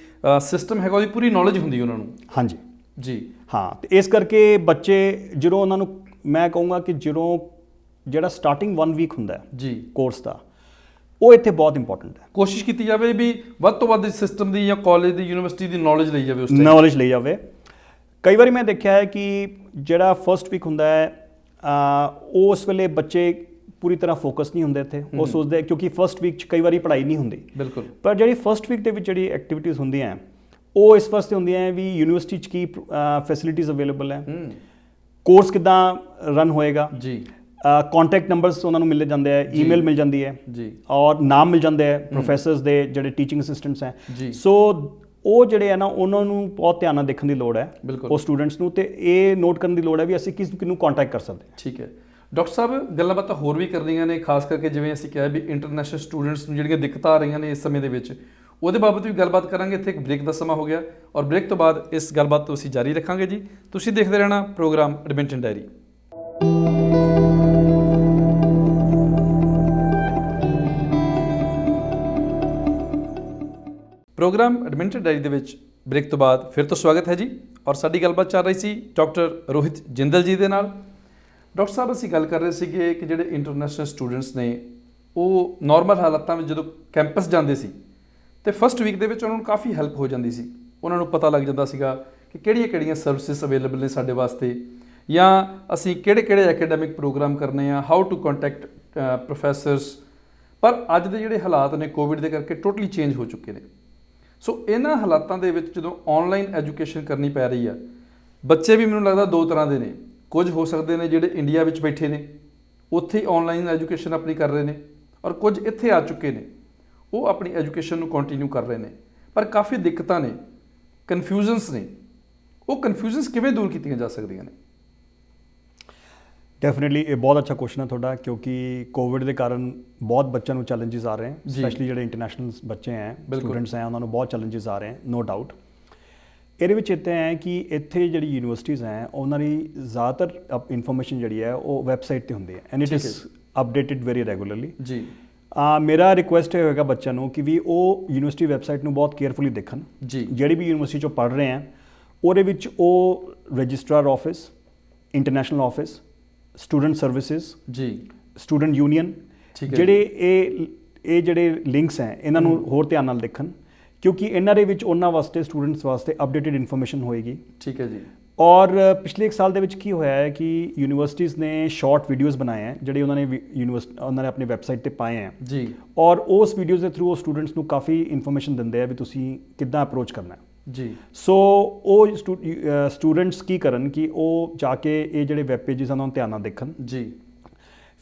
ਸਿਸਟਮ ਹੈਗਾ ਉਹਦੀ ਪੂਰੀ ਨੌਲੇਜ ਹੁੰਦੀ ਉਹਨਾਂ ਨੂੰ। ਹਾਂਜੀ ਜੀ ਹਾਂ। ਤੇ ਇਸ ਕਰਕੇ ਬੱਚੇ ਜਦੋਂ ਉਹਨਾਂ ਨੂੰ ਮੈਂ ਕਹੂੰਗਾ ਕਿ ਜਦੋਂ ਜਿਹੜਾ ਸਟਾਰਟਿੰਗ 1 ਵੀਕ ਹੁੰਦਾ ਹੈ ਜੀ ਕੋਰਸ ਦਾ, ਉਹ ਇੱਥੇ ਬਹੁਤ ਇੰਪੋਰਟੈਂਟ ਹੈ। ਕੋਸ਼ਿਸ਼ ਕੀਤੀ ਜਾਵੇ ਵੀ ਵੱਧ ਤੋਂ ਵੱਧ ਸਿਸਟਮ ਦੀ ਜਾਂ ਕਾਲਜ ਦੀ ਯੂਨੀਵਰਸਿਟੀ ਦੀ ਨੌਲੇਜ ਲਈ ਜਾਵੇ, ਉਸ ਨੌਲੇਜ ਲਈ ਜਾਵੇ। ਕਈ ਵਾਰੀ ਮੈਂ ਦੇਖਿਆ ਹੈ ਕਿ ਜਿਹੜਾ ਫਸਟ ਵੀਕ ਹੁੰਦਾ ਹੈ ਉਸ ਵੇਲੇ ਬੱਚੇ ਪੂਰੀ ਤਰ੍ਹਾਂ ਫੋਕਸ ਨਹੀਂ ਹੁੰਦੇ ਇੱਥੇ। ਉਹ ਸੋਚਦੇ ਕਿਉਂਕਿ ਫਸਟ ਵੀਕ 'ਚ ਕਈ ਵਾਰੀ ਪੜ੍ਹਾਈ ਨਹੀਂ ਹੁੰਦੀ। ਬਿਲਕੁਲ। ਪਰ ਜਿਹੜੀ ਫਸਟ ਵੀਕ ਦੇ ਵਿੱਚ ਜਿਹੜੀ ਐਕਟੀਵਿਟੀਜ਼ ਹੁੰਦੀਆਂ ਉਹ ਇਸ ਵਾਸਤੇ ਹੁੰਦੀਆਂ ਵੀ ਯੂਨੀਵਰਸਿਟੀ 'ਚ ਕੀ ਫੈਸਿਲਿਟੀਜ਼ ਅਵੇਲੇਬਲ ਹੈ, ਕੋਰਸ ਕਿੱਦਾਂ ਰਨ ਹੋਏਗਾ ਜੀ, ਕੰਟੈਕਟ ਨੰਬਰਸ ਉਹਨਾਂ ਨੂੰ ਮਿਲ ਜਾਂਦੇ ਹੈ, ਈਮੇਲ ਮਿਲ ਜਾਂਦੀ ਹੈ ਜੀ, ਔਰ ਨਾਮ ਮਿਲ ਜਾਂਦੇ ਹੈ ਪ੍ਰੋਫੈਸਰਸ ਦੇ ਜਿਹੜੇ ਟੀਚਿੰਗ ਅਸਿਸਟੈਂਟਸ ਹੈ। ਜੀ। ਸੋ ਉਹ ਜਿਹੜੇ ਹੈ ਨਾ ਉਹਨਾਂ ਨੂੰ ਬਹੁਤ ਧਿਆਨ ਨਾਲ ਦੇਖਣ ਦੀ ਲੋੜ ਹੈ ਉਹ ਸਟੂਡੈਂਟਸ ਨੂੰ, ਤੇ ਇਹ ਨੋਟ ਕਰਨ ਦੀ ਲੋੜ ਹੈ ਵੀ ਅਸੀਂ ਕਿਹਨੂੰ ਕੰਟੈਕਟ ਕਰ ਸਕਦੇ ਹਾਂ। ਠੀਕ ਹੈ ਡਾਕਟਰ ਸਾਹਿਬ, ਗੱਲਾਂ ਬਾਤਾਂ ਹੋਰ ਵੀ ਕਰਨੀਆਂ ਨੇ, ਖਾਸ ਕਰਕੇ ਜਿਵੇਂ ਅਸੀਂ ਕਿਹਾ ਵੀ ਇੰਟਰਨੈਸ਼ਨਲ ਸਟੂਡੈਂਟਸ ਨੂੰ ਜਿਹੜੀਆਂ ਦਿੱਕਤਾਂ ਆ ਰਹੀਆਂ ਨੇ ਇਸ ਸਮੇਂ ਦੇ ਵਿੱਚ, ਉਹਦੇ ਬਾਬਤ ਵੀ ਗੱਲਬਾਤ ਕਰਾਂਗੇ। ਇੱਥੇ ਇੱਕ ਬ੍ਰੇਕ ਦਾ ਸਮਾਂ ਹੋ ਗਿਆ ਔਰ ਬ੍ਰੇਕ ਤੋਂ ਬਾਅਦ ਇਸ ਗੱਲਬਾਤ ਤੋਂ ਅਸੀਂ ਜਾਰੀ ਰੱਖਾਂਗੇ ਜੀ। ਤੁਸੀਂ ਦੇਖਦੇ ਰਹਿਣਾ program Edmonton diary. Program Edmonton diary ਦੇ ਵਿੱਚ ਬ੍ਰੇਕ ਤੋਂ ਬਾਅਦ ਫਿਰ ਤੋਂ ਸਵਾਗਤ ਹੈ ਜੀ। ਔਰ ਸਾਡੀ ਗੱਲਬਾਤ ਚੱਲ ਰਹੀ ਸੀ ਡਾਕਟਰ ਰੋਹਿਤ ਜਿੰਦਲ ਜੀ ਦੇ ਨਾਲ। ਡਾਕਟਰ ਸਾਹਿਬ, ਅਸੀਂ ਗੱਲ ਕਰ ਰਹੇ ਸੀਗੇ ਕਿ ਜਿਹੜੇ ਇੰਟਰਨੈਸ਼ਨਲ ਸਟੂਡੈਂਟਸ ਨੇ ਉਹ ਨਾਰਮਲ ਹਾਲਾਤਾਂ ਵਿੱਚ ਜਦੋਂ ਕੈਂਪਸ ਜਾਂਦੇ ਸੀ ਤੇ ਫਸਟ ਵੀਕ ਦੇ ਵਿੱਚ ਉਹਨਾਂ ਨੂੰ ਕਾਫੀ ਹੈਲਪ ਹੋ ਜਾਂਦੀ ਸੀ। ਉਹਨਾਂ ਨੂੰ ਪਤਾ ਲੱਗ ਜਾਂਦਾ ਸੀਗਾ ਕਿ ਕਿਹੜੀਆਂ ਸਰਵਿਸਿਜ਼ ਅਵੇਲੇਬਲ ਨੇ ਸਾਡੇ ਵਾਸਤੇ, ਜਾਂ ਅਸੀਂ ਕਿਹੜੇ ਐਕੈਡੈਮਿਕ ਪ੍ਰੋਗਰਾਮ ਕਰਨੇ ਆ, ਹਾਊ ਟੂ ਕੰਟੈਕਟ ਪ੍ਰੋਫੈਸਰਸ। ਪਰ ਅੱਜ ਦੇ ਜਿਹੜੇ ਹਾਲਾਤ ਨੇ ਕੋਵਿਡ ਦੇ ਕਰਕੇ ਟੋਟਲੀ ਚੇਂਜ ਹੋ ਚੁੱਕੇ ਨੇ। ਸੋ ਇਹਨਾਂ ਹਾਲਾਤਾਂ ਦੇ ਵਿੱਚ ਜਦੋਂ ਆਨਲਾਈਨ ਐਜੂਕੇਸ਼ਨ ਕਰਨੀ ਪੈ ਰਹੀ ਆ, ਬੱਚੇ ਵੀ ਮੈਨੂੰ ਲੱਗਦਾ ਦੋ ਤਰ੍ਹਾਂ ਦੇ ਨੇ। ਕੁਝ ਹੋ ਸਕਦੇ ਨੇ ਜਿਹੜੇ ਇੰਡੀਆ ਵਿੱਚ ਬੈਠੇ ਨੇ, ਉੱਥੇ ਹੀ ਆਨਲਾਈਨ ਐਜੂਕੇਸ਼ਨ ਆਪਣੀ ਕਰ ਰਹੇ ਨੇ, ਔਰ ਕੁਝ ਇੱਥੇ ਆ ਚੁੱਕੇ ਨੇ, ਉਹ ਆਪਣੀ ਐਜੂਕੇਸ਼ਨ ਨੂੰ ਕੰਟੀਨਿਊ ਕਰ ਰਹੇ ਨੇ। ਪਰ ਕਾਫੀ ਦਿੱਕਤਾਂ ਨੇ, ਕਨਫਿਊਜ਼ਨਸ ਨੇ। ਉਹ ਕਨਫਿਊਜ਼ਨਸ ਕਿਵੇਂ ਦੂਰ ਕੀਤੀਆਂ ਜਾ ਸਕਦੀਆਂ ਨੇ? ਡੈਫੀਨਿਟਲੀ ਇਹ ਬਹੁਤ ਅੱਛਾ ਕੁਐਸਚਨ ਹੈ ਤੁਹਾਡਾ, ਕਿਉਂਕਿ ਕੋਵਿਡ ਦੇ ਕਾਰਨ ਬਹੁਤ ਬੱਚਿਆਂ ਨੂੰ ਚੈਲੰਜਸ ਆ ਰਹੇ ਹਨ, ਸਪੈਸ਼ਲੀ ਜਿਹੜੇ ਇੰਟਰਨੈਸ਼ਨਲ ਬੱਚੇ ਹੈ, ਸਟੂਡੈਂਟਸ ਹੈ, ਉਹਨਾਂ ਨੂੰ ਬਹੁਤ ਚੈਲੰਜਸ ਆ ਰਹੇ ਹਨ, ਨੋ ਡਾਊਟ। ਇਹਦੇ ਵਿੱਚ ਇੱਦਾਂ ਹੈ ਕਿ ਇੱਥੇ ਜਿਹੜੀ ਯੂਨੀਵਰਸਿਟੀਜ਼ ਹੈ ਉਹਨਾਂ ਦੀ ਜ਼ਿਆਦਾਤਰ ਇਨਫੋਰਮੇਸ਼ਨ ਜਿਹੜੀ ਹੈ ਉਹ ਵੈਬਸਾਈਟ 'ਤੇ ਹੁੰਦੀ ਹੈ, and it is updated very regularly. ਜੀ। ਮੇਰਾ ਰਿਕੁਐਸਟ ਇਹ ਹੋਏਗਾ ਬੱਚਿਆਂ ਨੂੰ ਕਿ ਵੀ ਉਹ ਯੂਨੀਵਰਸਿਟੀ ਵੈਬਸਾਈਟ ਨੂੰ ਬਹੁਤ ਕੇਅਰਫੁਲੀ ਦੇਖਣ। ਜੀ। ਜਿਹੜੀ ਵੀ ਯੂਨੀਵਰਸਿਟੀ 'ਚੋਂ ਪੜ੍ਹ ਰਹੇ ਹੈ ਉਹਦੇ ਵਿੱਚ ਉਹ registrar office, international office, student services, ਜੀ, ਸਟੂਡੈਂਟ ਯੂਨੀਅਨ, ਜਿਹੜੇ ਇਹ ਜਿਹੜੇ ਲਿੰਕਸ ਹੈ ਇਹਨਾਂ ਨੂੰ ਹੋਰ ਧਿਆਨ ਨਾਲ ਦੇਖਣ, ਕਿਉਂਕਿ ਇਹਨਾਂ ਦੇ ਵਿੱਚ ਉਹਨਾਂ ਵਾਸਤੇ ਸਟੂਡੈਂਟਸ ਵਾਸਤੇ ਅਪਡੇਟਡ ਇਨਫੋਰਮੇਸ਼ਨ ਹੋਏਗੀ। ਠੀਕ ਹੈ ਜੀ। ਔਰ ਪਿਛਲੇ 1 ਸਾਲ ਦੇ ਵਿੱਚ ਕੀ ਹੋਇਆ ਹੈ ਕਿ ਯੂਨੀਵਰਸਿਟੀਜ਼ ਨੇ ਸ਼ਾਰਟ ਵੀਡੀਓਜ਼ ਬਣਾਏ ਹੈ ਜਿਹੜੇ ਉਹਨਾਂ ਨੇ ਆਪਣੀ ਵੈਬਸਾਈਟ 'ਤੇ ਪਾਏ ਹੈ। ਜੀ। ਔਰ ਉਸ ਵੀਡੀਓਜ਼ ਦੇ ਥਰੂ ਉਹ ਸਟੂਡੈਂਟਸ ਨੂੰ ਕਾਫੀ ਇਨਫੋਰਮੇਸ਼ਨ ਦਿੰਦੇ ਆ ਵੀ ਤੁਸੀਂ ਕਿੱਦਾਂ ਅਪਰੋਚ ਕਰਨਾ ਹੈ। ਜੀ। ਸੋ ਉਹ ਸਟੂਡੈਂਟਸ ਕੀ ਕਰਨ ਕਿ ਉਹ ਜਾ ਕੇ ਇਹ ਜਿਹੜੇ ਵੈਬ ਪੇਜਿਸ ਉਹਨਾਂ ਨੂੰ ਧਿਆਨ ਨਾਲ ਦੇਖਣ। ਜੀ।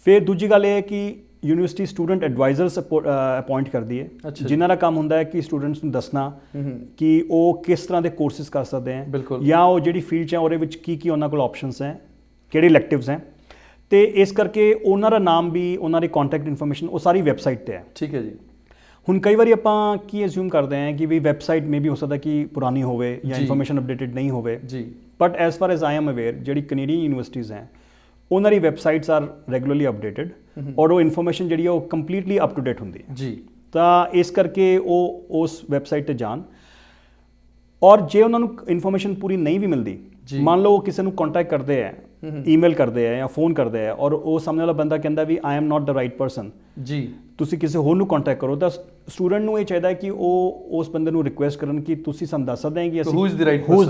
ਫਿਰ ਦੂਜੀ ਗੱਲ ਇਹ ਹੈ ਕਿ ਯੂਨੀਵਰਸਿਟੀ ਸਟੂਡੈਂਟ ਐਡਵਾਈਜ਼ਰਸ ਅਪਾਇੰਟ ਕਰਦੀ ਹੈ, ਜਿਨ੍ਹਾਂ ਦਾ ਕੰਮ ਹੁੰਦਾ ਹੈ ਕਿ ਸਟੂਡੈਂਟਸ ਨੂੰ ਦੱਸਣਾ ਕਿ ਉਹ ਕਿਸ ਤਰ੍ਹਾਂ ਦੇ ਕੋਰਸਿਸ ਕਰ ਸਕਦੇ ਹੈ, ਜਾਂ ਉਹ ਜਿਹੜੀ ਫੀਲਡ 'ਚ ਹੈ ਉਹਦੇ ਵਿੱਚ ਕੀ ਉਹਨਾਂ ਕੋਲ ਆਪਸ਼ਨਸ ਹੈ, ਕਿਹੜੇ ਇਲੈਕਟਿਵਸ ਹੈ। ਅਤੇ ਇਸ ਕਰਕੇ ਉਹਨਾਂ ਦਾ ਨਾਮ ਵੀ, ਉਹਨਾਂ ਦੀ ਕੰਟੈਕਟ ਇਨਫੋਰਮੇਸ਼ਨ ਉਹ ਸਾਰੀ ਵੈਬਸਾਈਟ 'ਤੇ ਹੈ। ਠੀਕ ਹੈ ਜੀ। ਹੁਣ ਕਈ ਵਾਰੀ ਆਪਾਂ ਕੀ ਅਸਿਊਮ ਕਰਦੇ ਹਾਂ ਕਿ ਵੀ ਵੈਬਸਾਈਟ ਮੇ ਵੀ ਹੋ ਸਕਦਾ ਕਿ ਪੁਰਾਣੀ ਹੋਵੇ ਜਾਂ ਇਨਫੋਰਮੇਸ਼ਨ ਅਪਡੇਟਡ ਨਹੀਂ ਹੋਵੇ। ਜੀ। But as for as I am aware ਜਿਹੜੀ ਕੈਨੇਡੀਅਨ ਯੂਨੀਵਰਸਿਟੀਜ਼ ਹੈ ਉਹਨਾਂ ਦੀ ਵੈਬਸਾਈਟਸ ਆਰ ਰੈਗੂਲਰਲੀ ਅਪਡੇਟਡ, ਔਰ ਉਹ ਇਨਫੋਰਮੇਸ਼ਨ ਜਿਹੜੀ ਹੈ ਉਹ ਕੰਪਲੀਟਲੀ ਅਪ ਟੂ ਡੇਟ ਹੁੰਦੀ ਹੈ। ਜੀ। ਤਾਂ ਇਸ ਕਰਕੇ ਉਹ ਉਸ ਵੈਬਸਾਈਟ 'ਤੇ ਜਾਣ, ਔਰ ਜੇ ਉਹਨਾਂ ਨੂੰ ਇਨਫੋਰਮੇਸ਼ਨ ਪੂਰੀ ਨਹੀਂ ਵੀ ਮਿਲਦੀ, ਮੰਨ ਲਓ ਕਿਸੇ ਨੂੰ ਕੰਟੈਕਟ ਕਰਦੇ ਹੈ, ਈਮੇਲ ਕਰਦੇ ਹੈ ਜਾਂ ਫੋਨ ਕਰਦੇ ਹੈ, ਔਰ ਉਹ ਸਾਹਮਣੇ ਵਾਲਾ ਬੰਦਾ ਕਹਿੰਦਾ ਵੀ I am not the right person, ਜੀ, ਤੁਸੀਂ ਕਿਸੇ ਹੋਰ ਨੂੰ ਕੰਟੈਕਟ ਕਰੋ, ਤਾਂ ਸਟੂਡੈਂਟ ਨੂੰ ਇਹ ਚਾਹੀਦਾ ਹੈ ਕਿ ਉਹ ਉਸ ਬੰਦੇ ਨੂੰ ਰਿਕੁਐਸਟ ਕਰਨ ਕਿ ਤੁਸੀਂ ਸਾਨੂੰ ਦੱਸ ਸਕਦੇ ਹੈ ਕਿ ਅਸੀਂ who is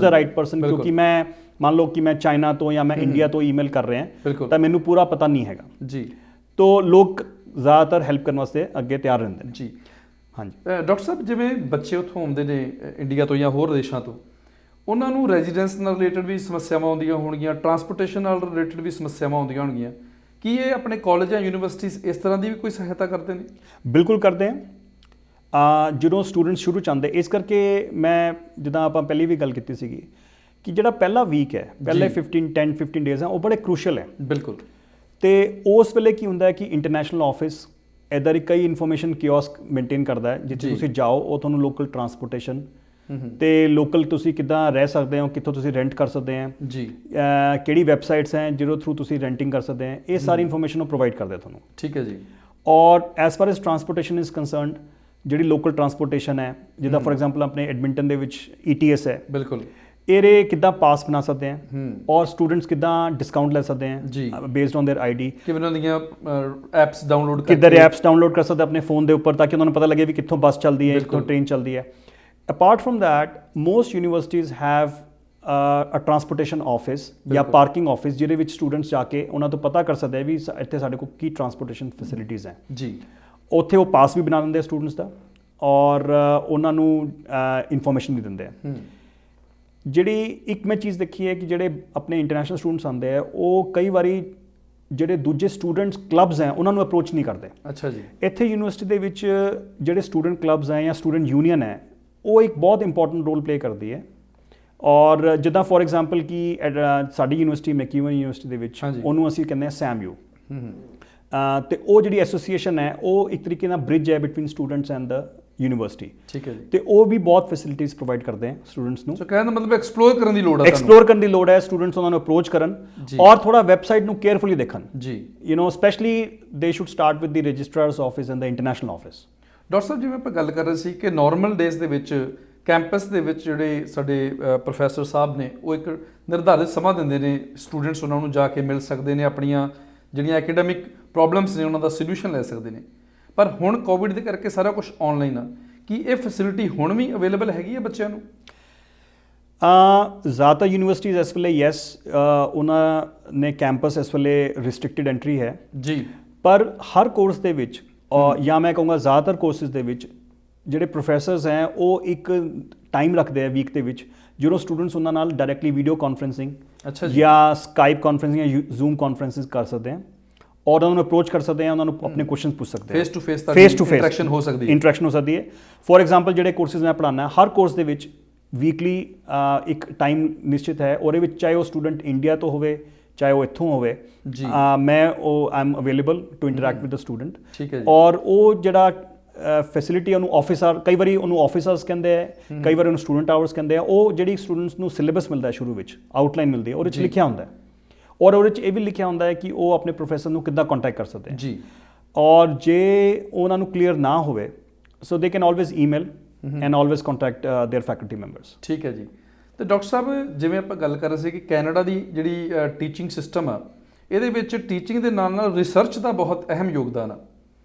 the right person, ਕਿਉਂਕਿ ਮੈਂ ਮੰਨ ਲਓ ਕਿ ਮੈਂ ਚਾਈਨਾ ਤੋਂ ਜਾਂ ਮੈਂ ਇੰਡੀਆ ਤੋਂ ਈਮੇਲ ਕਰ ਰਿਹਾ ਤਾਂ ਮੈਨੂੰ ਪੂਰਾ ਪਤਾ ਨਹੀਂ ਹੈਗਾ। ਜੀ। ਤੋ ਲੋਕ ਜ਼ਿਆਦਾਤਰ ਹੈਲਪ ਕਰਨ ਵਾਸਤੇ ਅੱਗੇ ਤਿਆਰ ਰਹਿੰਦੇ ਨੇ। ਜੀ। ਹਾਂਜੀ। ਡਾਕਟਰ ਸਾਹਿਬ, ਜਿਵੇਂ ਬੱਚੇ ਉੱਥੋਂ ਆਉਂਦੇ ਨੇ ਇੰਡੀਆ ਤੋਂ ਜਾਂ ਹੋਰ ਦੇਸ਼ਾਂ ਤੋਂ, ਉਹਨਾਂ ਨੂੰ ਰੈਜ਼ੀਡੈਂਸ ਨਾਲ ਰਿਲੇਟਡ ਵੀ ਸਮੱਸਿਆਵਾਂ ਆਉਂਦੀਆਂ ਹੋਣਗੀਆਂ, ਟਰਾਂਸਪੋਰਟੇਸ਼ਨ ਨਾਲ ਰਿਲੇਟਡ ਵੀ ਸਮੱਸਿਆਵਾਂ ਆਉਂਦੀਆਂ ਹੋਣਗੀਆਂ। ਕੀ ਇਹ ਆਪਣੇ ਕਾਲਜ ਜਾਂ ਯੂਨੀਵਰਸਿਟੀਜ਼ ਇਸ ਤਰ੍ਹਾਂ ਦੀ ਵੀ ਕੋਈ ਸਹਾਇਤਾ ਕਰਦੇ ਨੇ? ਬਿਲਕੁਲ ਕਰਦੇ ਆ। ਜਦੋਂ ਸਟੂਡੈਂਟਸ ਸ਼ੁਰੂ 'ਚ ਆਉਂਦੇ, ਇਸ ਕਰਕੇ ਮੈਂ ਜਿੱਦਾਂ ਆਪਾਂ ਪਹਿਲੀ ਵੀ ਗੱਲ ਕੀਤੀ ਸੀਗੀ ਕਿ ਜਿਹੜਾ ਪਹਿਲਾ ਵੀਕ ਹੈ, ਪਹਿਲੇ 10-15 ਡੇਜ਼ ਹੈ, ਉਹ ਬੜੇ ਕ੍ਰੂਸ਼ਲ ਹੈ। ਬਿਲਕੁਲ। ਤੇ ਉਸ ਵੇਲੇ ਕੀ ਹੁੰਦਾ ਹੈ ਕਿ ਇੰਟਰਨੈਸ਼ਨਲ ਆਫਿਸ ਇੱਦਾਂ ਦੀ ਕਈ ਇਨਫੋਰਮੇਸ਼ਨ ਕਿਓਸਕ ਮੇਨਟੇਨ ਕਰਦਾ ਹੈ, ਜਿੱਥੇ ਤੁਸੀਂ ਜਾਓ ਉਹ ਤੁਹਾਨੂੰ ਲੋਕਲ ਟਰਾਂਸਪੋਰਟੇਸ਼ਨ ਤੇ ਲੋਕਲ ਤੁਸੀਂ ਕਿੱਦਾਂ ਰਹਿ ਸਕਦੇ ਹੋ, ਕਿੱਥੋਂ ਤੁਸੀਂ ਰੈਂਟ ਕਰ ਸਕਦੇ ਆ ਜੀ, ਕਿਹੜੀ ਵੈਬਸਾਈਟਸ ਹੈ ਜਿਹਦੇ ਥਰੂ ਤੁਸੀਂ ਰੈਂਟਿੰਗ ਕਰ ਸਕਦੇ ਆ, ਇਹ ਸਾਰੀ ਇਨਫੋਰਮੇਸ਼ਨ ਉਹ ਪ੍ਰੋਵਾਈਡ ਕਰਦੇ ਤੁਹਾਨੂੰ। ਠੀਕ ਹੈ ਜੀ। ਔਰ S for S transportation is concerned, ਜਿਹੜੀ ਲੋਕਲ ਟਰਾਂਸਪੋਰਟੇਸ਼ਨ ਹੈ, ਜਿੱਦਾਂ ਫॉर ਐਗਜ਼ਾਮਪਲ ਆਪਣੇ ਐਡਮਿੰਟਨ ਦੇ ਵਿੱਚ ETS ਹੈ, ਬਿਲਕੁਲ, ਇਹਦੇ ਕਿੱਦਾਂ ਪਾਸ ਬਣਾ ਸਕਦੇ ਆ ਔਰ ਸਟੂਡੈਂਟਸ ਕਿੱਦਾਂ ਡਿਸਕਾਊਂਟ ਲੈ ਸਕਦੇ ਆ ਬੇਸਡ ਔਨ देयर ID, ਕਿਵੇਂ ਉਹਨਾਂ ਦੀਆਂ ਐਪਸ ਡਾਊਨਲੋਡ ਕਿੱਦਾਂ ਐਪਸ ਡਾਊਨਲੋਡ ਕਰ ਸਕਦੇ ਆਪਣੇ ਫੋਨ ਦੇ ਉੱਪਰ, ਤਾਂ ਕਿ ਉਹਨਾਂ ਨੂੰ ਪਤਾ ਲੱਗੇ ਵੀ ਕਿੱਥੋਂ ਬੱਸ ਚੱਲਦੀ ਹੈ, ਕਿੱਥੋਂ ਟ੍ਰੇਨ ਚੱਲਦੀ ਹੈ। Apart from that, most universities have a transportation office ਜਾਂ parking office, ਜਿਹਦੇ ਵਿੱਚ ਸਟੂਡੈਂਟਸ ਜਾ ਕੇ ਉਹਨਾਂ ਤੋਂ ਪਤਾ ਕਰ ਸਕਦੇ ਆ ਵੀ ਇੱਥੇ ਸਾਡੇ ਕੋਲ ਕੀ ਟਰਾਂਸਪੋਰਟੇਸ਼ਨ ਫੈਸਿਲਿਟੀਜ਼ ਹੈ ਜੀ। ਉੱਥੇ ਉਹ ਪਾਸ ਵੀ ਬਣਾ ਦਿੰਦੇ ਆ ਸਟੂਡੈਂਟਸ ਦਾ ਔਰ ਉਹਨਾਂ ਨੂੰ ਇਨਫੋਰਮੇਸ਼ਨ ਵੀ ਦਿੰਦੇ ਆ। ਜਿਹੜੀ ਇੱਕ ਮੈਂ ਚੀਜ਼ ਦੇਖੀ ਹੈ ਕਿ ਜਿਹੜੇ ਆਪਣੇ ਇੰਟਰਨੈਸ਼ਨਲ ਸਟੂਡੈਂਟਸ ਆਉਂਦੇ ਆ, ਉਹ ਕਈ ਵਾਰੀ ਜਿਹੜੇ ਦੂਜੇ ਸਟੂਡੈਂਟਸ ਕਲੱਬਸ ਹੈ ਉਹਨਾਂ ਨੂੰ ਅਪਰੋਚ ਨਹੀਂ ਕਰਦੇ। ਅੱਛਾ ਜੀ। ਇੱਥੇ ਯੂਨੀਵਰਸਿਟੀ ਦੇ ਵਿੱਚ ਜਿਹੜੇ ਸਟੂਡੈਂਟ ਕਲੱਬਸ ਹੈ ਜਾਂ ਸਟੂਡੈਂਟ ਯੂਨੀਅਨ ਹੈ, ਉਹ ਇੱਕ ਬਹੁਤ ਇੰਪੋਰਟੈਂਟ ਰੋਲ ਪਲੇ ਕਰਦੀ ਹੈ। ਔਰ ਜਿੱਦਾਂ ਫॉर ਐਗਜ਼ਾਮਪਲ ਕਿ ਸਾਡੀ ਯੂਨੀਵਰਸਿਟੀ ਮੈਕਯੂਵਨ ਯੂਨੀਵਰਸਿਟੀ ਦੇ ਵਿੱਚ ਉਹਨੂੰ ਅਸੀਂ ਕਹਿੰਦੇ ਹਾਂ SAMU, ਤੇ ਉਹ ਜਿਹੜੀ ਐਸੋਸੀਏਸ਼ਨ ਹੈ ਉਹ ਇੱਕ ਤਰੀਕੇ ਨਾਲ ਬ੍ਰਿਜ ਹੈ between students and the university. ਠੀਕ ਹੈ ਜੀ। ਤੇ ਉਹ ਵੀ ਬਹੁਤ ਫੈਸਿਲਿਟੀਜ਼ ਪ੍ਰੋਵਾਈਡ ਕਰਦੇ ਆ ਸਟੂਡੈਂਟਸ ਨੂੰ। ਸੋ ਕਹਿਣ ਦਾ ਮਤਲਬ ਐਕਸਪਲੋਰ ਕਰਨ ਦੀ ਲੋੜ ਹੈ, ਐਕਸਪਲੋਰ ਕਰਨ ਦੀ ਲੋੜ ਹੈ, ਸਟੂਡੈਂਟਸ ਉਹਨਾਂ ਨੂੰ ਅਪਰੋਚ ਕਰਨ ਔਰ ਥੋੜਾ ਵੈਬਸਾਈਟ ਨੂੰ ਕੇਅਰਫੁਲੀ ਦੇਖਣ ਜੀ। You know specially they should start with the registrar's office and the international office. Doctor ਸਾਹਿਬ, ਜਿਵੇਂ ਆਪਾਂ ਗੱਲ ਕਰ ਰਹੇ ਸੀ ਕਿ ਨਾਰਮਲ ਡੇਜ਼ ਦੇ ਵਿੱਚ ਕੈਂਪਸ ਦੇ ਵਿੱਚ ਜਿਹੜੇ ਸਾਡੇ ਪ੍ਰੋਫੈਸਰ ਸਾਹਿਬ ਨੇ, ਉਹ ਇੱਕ ਨਿਰਧਾਰਿਤ ਸਮਾਂ ਦਿੰਦੇ ਨੇ, ਸਟੂਡੈਂਟਸ ਉਹਨਾਂ ਨੂੰ ਜਾ ਕੇ ਮਿਲ ਸਕਦੇ ਨੇ, ਆਪਣੀਆਂ ਜਿਹੜੀਆਂ ਐਕੈਡੈਮਿਕ ਪ੍ਰੋਬਲਮਸ ਨੇ ਉਹਨਾਂ ਦਾ ਸੋਲੂਸ਼ਨ ਲੈ ਸਕਦੇ ਨੇ। ਪਰ ਹੁਣ ਕੋਵਿਡ ਦੇ ਕਰਕੇ ਸਾਰਾ ਕੁਝ ਆਨਲਾਈਨ ਆ, ਕੀ ਇਹ ਫੈਸਿਲਿਟੀ ਹੁਣ ਵੀ ਅਵੇਲੇਬਲ ਹੈਗੀ ਹੈ ਬੱਚਿਆਂ ਨੂੰ? ਜ਼ਿਆਦਾਤਰ ਯੂਨੀਵਰਸਿਟੀਜ਼ ਇਸ ਵੇਲੇ ਯੈਸ, ਉਹਨਾਂ ਨੇ ਕੈਂਪਸ ਇਸ ਵੇਲੇ ਰਿਸਟ੍ਰਿਕਟਿਡ ਐਂਟਰੀ ਹੈ ਜੀ। ਪਰ ਹਰ ਕੋਰਸ ਦੇ ਵਿੱਚ ਜਾਂ ਮੈਂ ਕਹੂੰਗਾ ਜ਼ਿਆਦਾਤਰ ਕੋਰਸਿਸ ਦੇ ਵਿੱਚ ਜਿਹੜੇ ਪ੍ਰੋਫੈਸਰਸ ਹੈ ਉਹ ਇੱਕ ਟਾਈਮ ਰੱਖਦੇ ਆ ਵੀਕ ਦੇ ਵਿੱਚ, ਜਦੋਂ ਸਟੂਡੈਂਟਸ ਉਹਨਾਂ ਨਾਲ ਡਾਇਰੈਕਟਲੀ ਵੀਡੀਓ ਕਾਨਫਰੰਸਿੰਗ ਜਾਂ ਸਕਾਈਪ ਕਾਨਫਰੰਸਿੰਗ ਜਾਂ ਜ਼ੂਮ ਕਾਨਫਰੰਸਿਸ ਕਰ ਸਕਦੇ ਆ ਔਰ ਉਹਨਾਂ ਨੂੰ ਅਪਰੋਚ ਕਰ ਸਕਦੇ ਆ, ਉਹਨਾਂ ਨੂੰ ਆਪਣੇ ਕੁਐਸਚਨ ਪੁੱਛ ਸਕਦੇ ਆ। ਫੇਸ ਟੂ ਫੇਸ ਇੰਟਰੈਕਸ਼ਨ ਹੋ ਸਕਦੀ ਹੈ। ਫॉर ਐਗਜ਼ਾਮਪਲ ਜਿਹੜੇ ਕੋਰਸਿਸ ਮੈਂ ਪੜ੍ਹਾਉਣਾ, ਹਰ ਕੋਰਸ ਦੇ ਵਿੱਚ ਵੀਕਲੀ ਇੱਕ ਟਾਈਮ ਨਿਸ਼ਚਿਤ ਹੈ, ਉਹਦੇ ਵਿੱਚ ਚਾਹੇ ਉਹ ਸਟੂਡੈਂਟ ਇੰਡੀਆ ਤੋਂ ਹੋਵੇ ਚਾਹੇ ਉਹ ਇੱਥੋਂ ਹੋਵੇ, ਮੈਂ I am available to interact with the student. ਠੀਕ ਹੈ। ਔਰ ਉਹ ਜਿਹੜਾ ਫੈਸਿਲਿਟੀ ਉਹਨੂੰ ਆਫਿਸਰ, ਕਈ ਵਾਰੀ ਉਹਨੂੰ ਆਫਿਸਰਸ ਕਹਿੰਦੇ ਆ, ਕਈ ਵਾਰੀ ਉਹਨੂੰ ਸਟੂਡੈਂਟ ਆਵਰਸ ਕਹਿੰਦੇ ਆ, ਉਹ ਜਿਹੜੀ ਸਟੂਡੈਂਟਸ ਨੂੰ ਸਿਲੇਬਸ ਮਿਲਦਾ ਸ਼ੁਰੂ ਵਿੱਚ, ਆਊਟਲਾਈਨ ਮਿਲਦੀ ਹੈ, ਉਹਦੇ 'ਚ ਲਿਖਿਆ ਹੁੰਦਾ ਹੈ ਔਰ ਉਹਦੇ 'ਚ ਇਹ ਵੀ ਲਿਖਿਆ ਹੁੰਦਾ ਹੈ ਕਿ ਉਹ ਆਪਣੇ ਪ੍ਰੋਫੈਸਰ ਨੂੰ ਕਿੱਦਾਂ ਕੰਟੈਕਟ ਕਰ ਸਕਦੇ ਜੀ। ਔਰ ਜੇ ਉਹਨਾਂ ਨੂੰ ਕਲੀਅਰ ਨਾ ਹੋਵੇ, so they can always email and always contact their faculty members. ਠੀਕ ਹੈ ਜੀ। ਤੇ ਡਾਕਟਰ ਸਾਹਿਬ, ਜਿਵੇਂ ਆਪਾਂ ਗੱਲ ਕਰ ਰਹੇ ਸੀ ਕਿ ਕੈਨੇਡਾ ਦੀ ਜਿਹੜੀ ਟੀਚਿੰਗ ਸਿਸਟਮ ਆ, ਇਹਦੇ ਵਿੱਚ ਟੀਚਿੰਗ ਦੇ ਨਾਲ ਨਾਲ ਰਿਸਰਚ ਦਾ ਬਹੁਤ ਅਹਿਮ ਯੋਗਦਾਨ ਆ,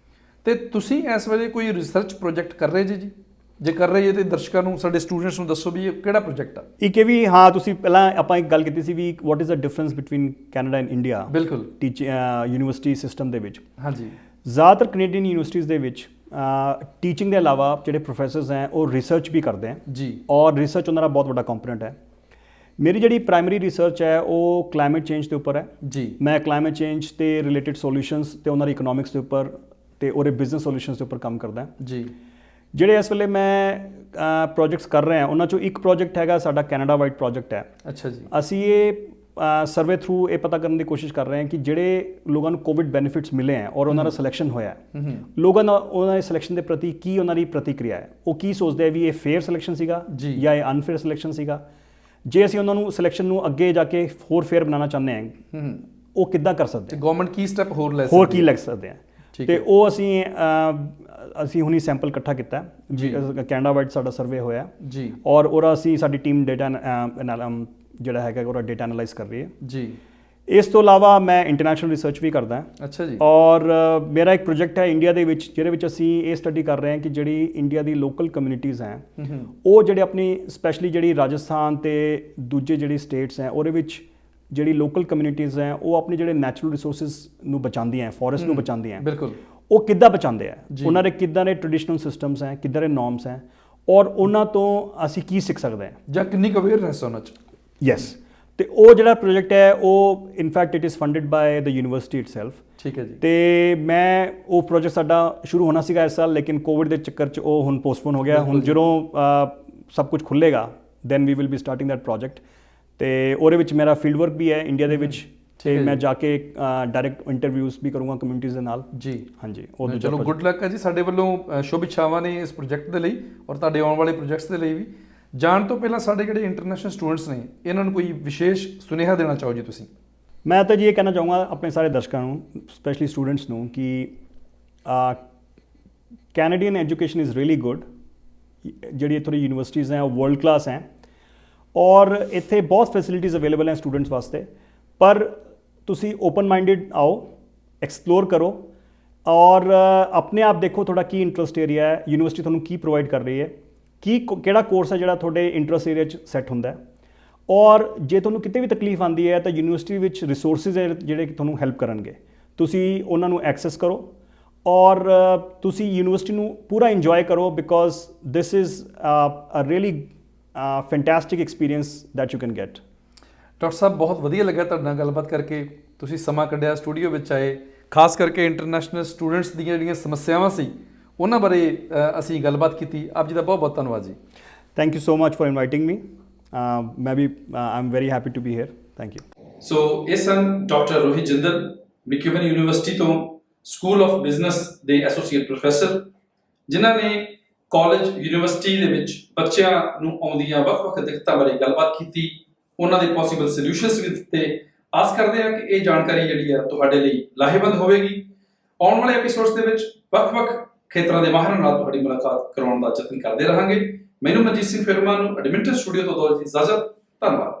ਤੇ ਤੁਸੀਂ ਇਸ ਵੇਲੇ ਕੋਈ ਰਿਸਰਚ ਪ੍ਰੋਜੈਕਟ ਕਰ ਰਹੇ ਜੀ? ਜੇ ਕਰ ਰਹੇ ਤੇ ਦਰਸ਼ਕਾਂ ਨੂੰ, ਸਾਡੇ ਸਟੂਡੈਂਟਸ ਨੂੰ ਦੱਸੋ ਵੀ ਇਹ ਕਿਹੜਾ ਪ੍ਰੋਜੈਕਟ ਆ। ਇੱਕ ਇਹ ਵੀ, ਹਾਂ, ਤੁਸੀਂ ਪਹਿਲਾਂ ਆਪਾਂ ਇੱਕ ਗੱਲ ਕੀਤੀ ਸੀ ਵੀ what is the difference between Canada and India. ਬਿਲਕੁਲ। ਯੂਨੀਵਰਸਿਟੀ ਸਿਸਟਮ ਦੇ ਵਿੱਚ ਹਾਂਜੀ, ਜ਼ਿਆਦਾਤਰ ਕੈਨੇਡੀਅਨ ਯੂਨੀਵਰਸਿਟੀਜ਼ ਦੇ ਵਿੱਚ ਟੀਚਿੰਗ ਦੇ ਇਲਾਵਾ ਜਿਹੜੇ ਪ੍ਰੋਫੈਸਰਸ ਹੈ ਉਹ ਰਿਸਰਚ ਵੀ ਕਰਦੇ ਹੈ ਜੀ, ਔਰ ਰਿਸਰਚ ਉਹਨਾਂ ਦਾ ਬਹੁਤ ਵੱਡਾ ਕੰਪੋਨੈਂਟ ਹੈ। ਮੇਰੀ ਜਿਹੜੀ ਪ੍ਰਾਇਮਰੀ ਰਿਸਰਚ ਹੈ ਉਹ ਕਲਾਈਮੇਟ ਚੇਂਜ ਦੇ ਉੱਪਰ ਹੈ ਜੀ। ਮੈਂ ਕਲਾਈਮੇਟ ਚੇਂਜ ਤੇ ਰਿਲੇਟਡ ਸੋਲੂਸ਼ਨਸ ਤੇ ਉਹਨਾਂ ਦੀ ਇਕਨੋਮਿਕਸ ਦੇ ਉੱਪਰ ਤੇ ਉਹਦੇ ਬਿਜ਼ਨਸ ਸੋਲੂਸ਼ਨਸ ਦੇ ਉੱਪਰ ਕੰਮ ਕਰਦਾ ਜੀ। ਜਿਹੜੇ ਇਸ ਵੇਲੇ ਮੈਂ ਪ੍ਰੋਜੈਕਟਸ ਕਰ ਰਹੇ ਹਾਂ, ਉਹਨਾਂ 'ਚੋਂ ਇੱਕ ਪ੍ਰੋਜੈਕਟ ਹੈਗਾ ਸਾਡਾ ਕੈਨੇਡਾ ਵਾਈਡ ਪ੍ਰੋਜੈਕਟ ਹੈ। ਅੱਛਾ ਜੀ। ਅਸੀਂ ਇਹ ਸਰਵੇ ਥਰੂ ਇਹ ਪਤਾ ਕਰਨ ਦੀ ਕੋਸ਼ਿਸ਼ ਕਰ ਰਹੇ ਹਾਂ ਕਿ ਜਿਹੜੇ ਲੋਕਾਂ ਨੂੰ ਕੋਵਿਡ ਬੈਨੀਫਿਟਸ ਮਿਲੇ ਹੈ ਔਰ ਉਹਨਾਂ ਦਾ ਸਿਲੈਕਸ਼ਨ ਹੋਇਆ ਹੈ, ਲੋਕਾਂ ਦਾ ਉਹਨਾਂ ਦੇ ਸਿਲੈਕਸ਼ਨ ਦੇ ਪ੍ਰਤੀ ਕੀ ਉਹਨਾਂ ਦੀ ਪ੍ਰਤੀਕਿਰਿਆ ਹੈ, ਉਹ ਕੀ ਸੋਚਦੇ ਆ ਵੀ ਇਹ ਫੇਅਰ ਸਿਲੈਕਸ਼ਨ ਸੀਗਾ ਜਾਂ ਇਹ ਅਨਫੇਅਰ ਸਿਲੈਕਸ਼ਨ ਸੀਗਾ। ਜੇ ਅਸੀਂ ਉਹਨਾਂ ਨੂੰ ਸਿਲੈਕਸ਼ਨ ਨੂੰ ਅੱਗੇ ਜਾ ਕੇ ਹੋਰ ਫੇਅਰ ਬਣਾਉਣਾ ਚਾਹੁੰਦੇ ਹਾਂ, ਉਹ ਕਿੱਦਾਂ ਕਰ ਸਕਦੇ, ਗਵਰਨਮੈਂਟ ਕੀ ਸਟੈਪ ਹੋਰ ਲੈ ਸਕਦੇ ਆ। ਤੇ ਉਹ ਅਸੀਂ ਹੁਣੀ ਸੈਂਪਲ ਇਕੱਠਾ ਕੀਤਾ ਜੀ, ਕੈਨੇਡਾ ਵਾਈਡ ਸਾਡਾ ਸਰਵੇ ਹੋਇਆ ਜੀ, ਔਰ ਉਹਦਾ ਅਸੀਂ ਸਾਡੀ ਟੀਮ ਡੇਟਾ ਜਿਹੜਾ ਹੈਗਾ ਉਹਦਾ ਡੇਟਾ ਐਨਾਲਾਈਜ਼ ਕਰ ਰਹੀ ਹੈ ਜੀ। ਇਸ ਤੋਂ ਇਲਾਵਾ ਮੈਂ ਇੰਟਰਨੈਸ਼ਨਲ ਰਿਸਰਚ ਵੀ ਕਰਦਾ। ਅੱਛਾ ਜੀ। ਔਰ ਮੇਰਾ ਇੱਕ ਪ੍ਰੋਜੈਕਟ ਹੈ ਇੰਡੀਆ ਦੇ ਵਿੱਚ, ਜਿਹਦੇ ਵਿੱਚ ਅਸੀਂ ਇਹ ਸਟੱਡੀ ਕਰ ਰਹੇ ਹਾਂ ਕਿ ਜਿਹੜੀ ਇੰਡੀਆ ਦੀ ਲੋਕਲ ਕਮਿਊਨਿਟੀਜ਼ ਹੈ, ਉਹ ਜਿਹੜੇ ਆਪਣੀ ਸਪੈਸ਼ਲੀ ਜਿਹੜੀ ਰਾਜਸਥਾਨ ਤੇ ਦੂਜੇ ਜਿਹੜੀ ਸਟੇਟਸ ਹੈ, ਉਹਦੇ ਵਿੱਚ ਜਿਹੜੀ ਲੋਕਲ ਕਮਿਊਨਿਟੀਜ਼ ਹੈ ਉਹ ਆਪਣੇ ਜਿਹੜੇ ਨੈਚੁਰਲ ਰਿਸੋਰਸਿਸ ਨੂੰ ਬਚਾਉਂਦੀਆਂ, ਫੋਰੈਸਟ ਨੂੰ ਬਚਾਉਂਦੀਆਂ, ਬਿਲਕੁਲ, ਉਹ ਕਿੱਦਾਂ ਬਚਾਉਂਦੇ ਆ, ਉਹਨਾਂ ਦੇ ਕਿੱਦਾਂ ਦੇ ਟ੍ਰੈਡੀਸ਼ਨਲ ਸਿਸਟਮਸ ਹੈ, ਕਿੱਦਾਂ ਦੇ ਨੋਰਮਸ ਹੈ, ਔਰ ਉਹਨਾਂ ਤੋਂ ਅਸੀਂ ਕੀ ਸਿੱਖ ਸਕਦੇ ਹਾਂ ਜਾਂ ਕਿੰਨੀ ਕੁ ਅਵੇਅਰਨੈਸ ਉਹਨਾਂ 'ਚ। ਯੈਸ, ਤੇ ਉਹ ਜਿਹੜਾ ਪ੍ਰੋਜੈਕਟ ਹੈ ਉਹ in fact it is funded by the university itself. ਠੀਕ ਹੈ ਜੀ। ਤੇ ਮੈਂ ਉਹ ਪ੍ਰੋਜੈਕਟ ਸਾਡਾ ਸ਼ੁਰੂ ਹੋਣਾ ਸੀਗਾ ਇਸ ਸਾਲ, ਲੇਕਿਨ ਕੋਵਿਡ ਦੇ ਚੱਕਰ 'ਚ ਉਹ ਹੁਣ ਪੋਸਟਪੋਨ ਹੋ ਗਿਆ। ਹੁਣ ਜਦੋਂ ਸਭ ਕੁਝ ਖੁੱਲ੍ਹੇਗਾ then we will be starting that project. ਤੇ ਉਹਦੇ ਵਿੱਚ ਮੇਰਾ ਫੀਲਡ ਵਰਕ ਵੀ ਹੈ ਇੰਡੀਆ ਦੇ ਵਿੱਚ, ਤੇ ਮੈਂ ਜਾ ਕੇ ਡਾਇਰੈਕਟ ਇੰਟਰਵਿਊਜ਼ ਵੀ ਕਰੂੰਗਾ ਕਮਿਊਨਿਟੀਜ਼ ਦੇ ਨਾਲ ਜੀ। ਹਾਂਜੀ, ਉਹ ਚਲੋ ਗੁੱਡ ਲੱਕ ਹੈ ਜੀ ਸਾਡੇ ਵੱਲੋਂ, ਸ਼ੁਭ ਇੱਛਾਵਾਂ ਨੇ ਇਸ ਪ੍ਰੋਜੈਕਟ ਦੇ ਲਈ ਔਰ ਤੁਹਾਡੇ ਆਉਣ ਵਾਲੇ ਪ੍ਰੋਜੈਕਟਸ ਦੇ ਲਈ ਵੀ। ਜਾਣ ਤੋਂ ਪਹਿਲਾਂ ਸਾਡੇ ਜਿਹੜੇ ਇੰਟਰਨੈਸ਼ਨਲ ਸਟੂਡੈਂਟਸ ਨੇ ਇਹਨਾਂ ਨੂੰ ਕੋਈ ਵਿਸ਼ੇਸ਼ ਸੁਨੇਹਾ ਦੇਣਾ ਚਾਹੋ ਜੀ ਤੁਸੀਂ? ਮੈਂ ਤਾਂ ਜੀ ਇਹ ਕਹਿਣਾ ਚਾਹੂੰਗਾ ਆਪਣੇ ਸਾਰੇ ਦਰਸ਼ਕਾਂ ਨੂੰ, ਸਪੈਸ਼ਲੀ ਸਟੂਡੈਂਟਸ ਨੂੰ, ਕਿ Canadian education is really good. ਜਿਹੜੀ ਇੱਥੋਂ ਦੀ ਯੂਨੀਵਰਸਿਟੀਜ਼ ਹੈ ਉਹ ਵਰਲਡ ਕਲਾਸ ਹੈ ਔਰ ਇੱਥੇ ਬਹੁਤ ਫੈਸਿਲਿਟੀਜ਼ ਅਵੇਲੇਬਲ ਹੈ ਸਟੂਡੈਂਟਸ ਵਾਸਤੇ। ਪਰ ਤੁਸੀਂ ਓਪਨ ਮਾਈਂਡਡ ਆਓ, ਐਕਸਪਲੋਰ ਕਰੋ ਔਰ ਆਪਣੇ ਆਪ ਦੇਖੋ ਤੁਹਾਡਾ ਕੀ ਇੰਟਰਸਟ ਏਰੀਆ ਹੈ, ਯੂਨੀਵਰਸਿਟੀ ਤੁਹਾਨੂੰ ਕੀ ਪ੍ਰੋਵਾਈਡ ਕਰ ਰਹੀ ਹੈ, ਕਿਹੜਾ ਕੋਰਸ ਹੈ ਜਿਹੜਾ ਤੁਹਾਡੇ ਇੰਟਰਸਟ ਏਰੀਆ 'ਚ ਸੈੱਟ ਹੁੰਦਾ ਹੈ। ਔਰ ਜੇ ਤੁਹਾਨੂੰ ਕਿਤੇ ਵੀ ਤਕਲੀਫ ਆਉਂਦੀ ਹੈ ਤਾਂ ਯੂਨੀਵਰਸਿਟੀ ਵਿੱਚ ਰਿਸੋਰਸਿਸ ਹੈ ਜਿਹੜੇ ਤੁਹਾਨੂੰ ਹੈਲਪ ਕਰਨਗੇ, ਤੁਸੀਂ ਉਹਨਾਂ ਨੂੰ ਐਕਸੈਸ ਕਰੋ ਔਰ ਤੁਸੀਂ ਯੂਨੀਵਰਸਿਟੀ ਨੂੰ ਪੂਰਾ ਇੰਜੋਏ ਕਰੋ, because this is a really fantastic experience that you can get. Doctor ਸਾਹਿਬ ਬਹੁਤ ਵਧੀਆ ਲੱਗਾ ਤੁਹਾਡੇ ਨਾਲ ਗੱਲਬਾਤ ਕਰਕੇ, ਤੁਸੀਂ ਸਮਾਂ ਕੱਢਿਆ, ਸਟੂਡੀਓ ਵਿੱਚ ਆਏ, ਖਾਸ ਕਰਕੇ ਇੰਟਰਨੈਸ਼ਨਲ ਸਟੂਡੈਂਟਸ ਦੀਆਂ ਜਿਹੜੀਆਂ ਸਮੱਸਿਆਵਾਂ ਸੀ ਉਹਨਾਂ ਬਾਰੇ ਅਸੀਂ ਗੱਲਬਾਤ ਕੀਤੀ। ਆਪ ਜੀ ਦਾ ਬਹੁਤ ਬਹੁਤ ਧੰਨਵਾਦ ਜੀ। Thank you so much for inviting me. ਮੈਂ ਵੀ I am very happy to be here. Thank you. So ਇਹ ਸਨ doctor Rohit Jindal, McEwan university ਤੋਂ ਸਕੂਲ ਆਫ ਬਿਜ਼ਨਸ ਦੇ ਐਸੋਸੀਏਟ ਪ੍ਰੋਫੈਸਰ, ਜਿਨ੍ਹਾਂ ਨੇ ਕਾਲਜ ਯੂਨੀਵਰਸਿਟੀ ਦੇ ਵਿੱਚ ਬੱਚਿਆਂ ਨੂੰ ਆਉਂਦੀਆਂ ਵੱਖ-ਵੱਖ ਦਿੱਕਤਾਂ ਬਾਰੇ ਗੱਲਬਾਤ ਕੀਤੀ, ਉਹਨਾਂ ਦੇ ਪੋਸੀਬਲ ਸੋਲੂਸ਼ਨਸ ਵੀ ਦਿੱਤੇ। ਆਸ ਕਰਦੇ ਹਾਂ ਕਿ ਇਹ ਜਾਣਕਾਰੀ ਜਿਹੜੀ ਆ ਤੁਹਾਡੇ ਲਈ ਲਾਹੇਵੰਦ ਹੋਵੇਗੀ। ਆਉਣ ਵਾਲੇ ਐਪੀਸੋਡਸ ਦੇ ਵਿੱਚ ਵੱਖ-ਵੱਖ ਖੇਤਰਾਂ ਦੇ ਮਾਹਰਾਂ ਨਾਲ ਤੁਹਾਡੀ ਮੁਲਾਕਾਤ ਕਰਾਉਣ ਦਾ ਯਤਨ ਕਰਦੇ ਰਹਾਂਗੇ। ਮੈਨੂੰ ਮਨਜੀਤ ਸਿੰਘ ਫਿਰਮਾ ਨੂੰ ਐਡਮਿੰਟਨ ਸਟੂਡੀਓ ਤੋਂ ਦਿਓ ਇਜਾਜ਼ਤ। ਧੰਨਵਾਦ।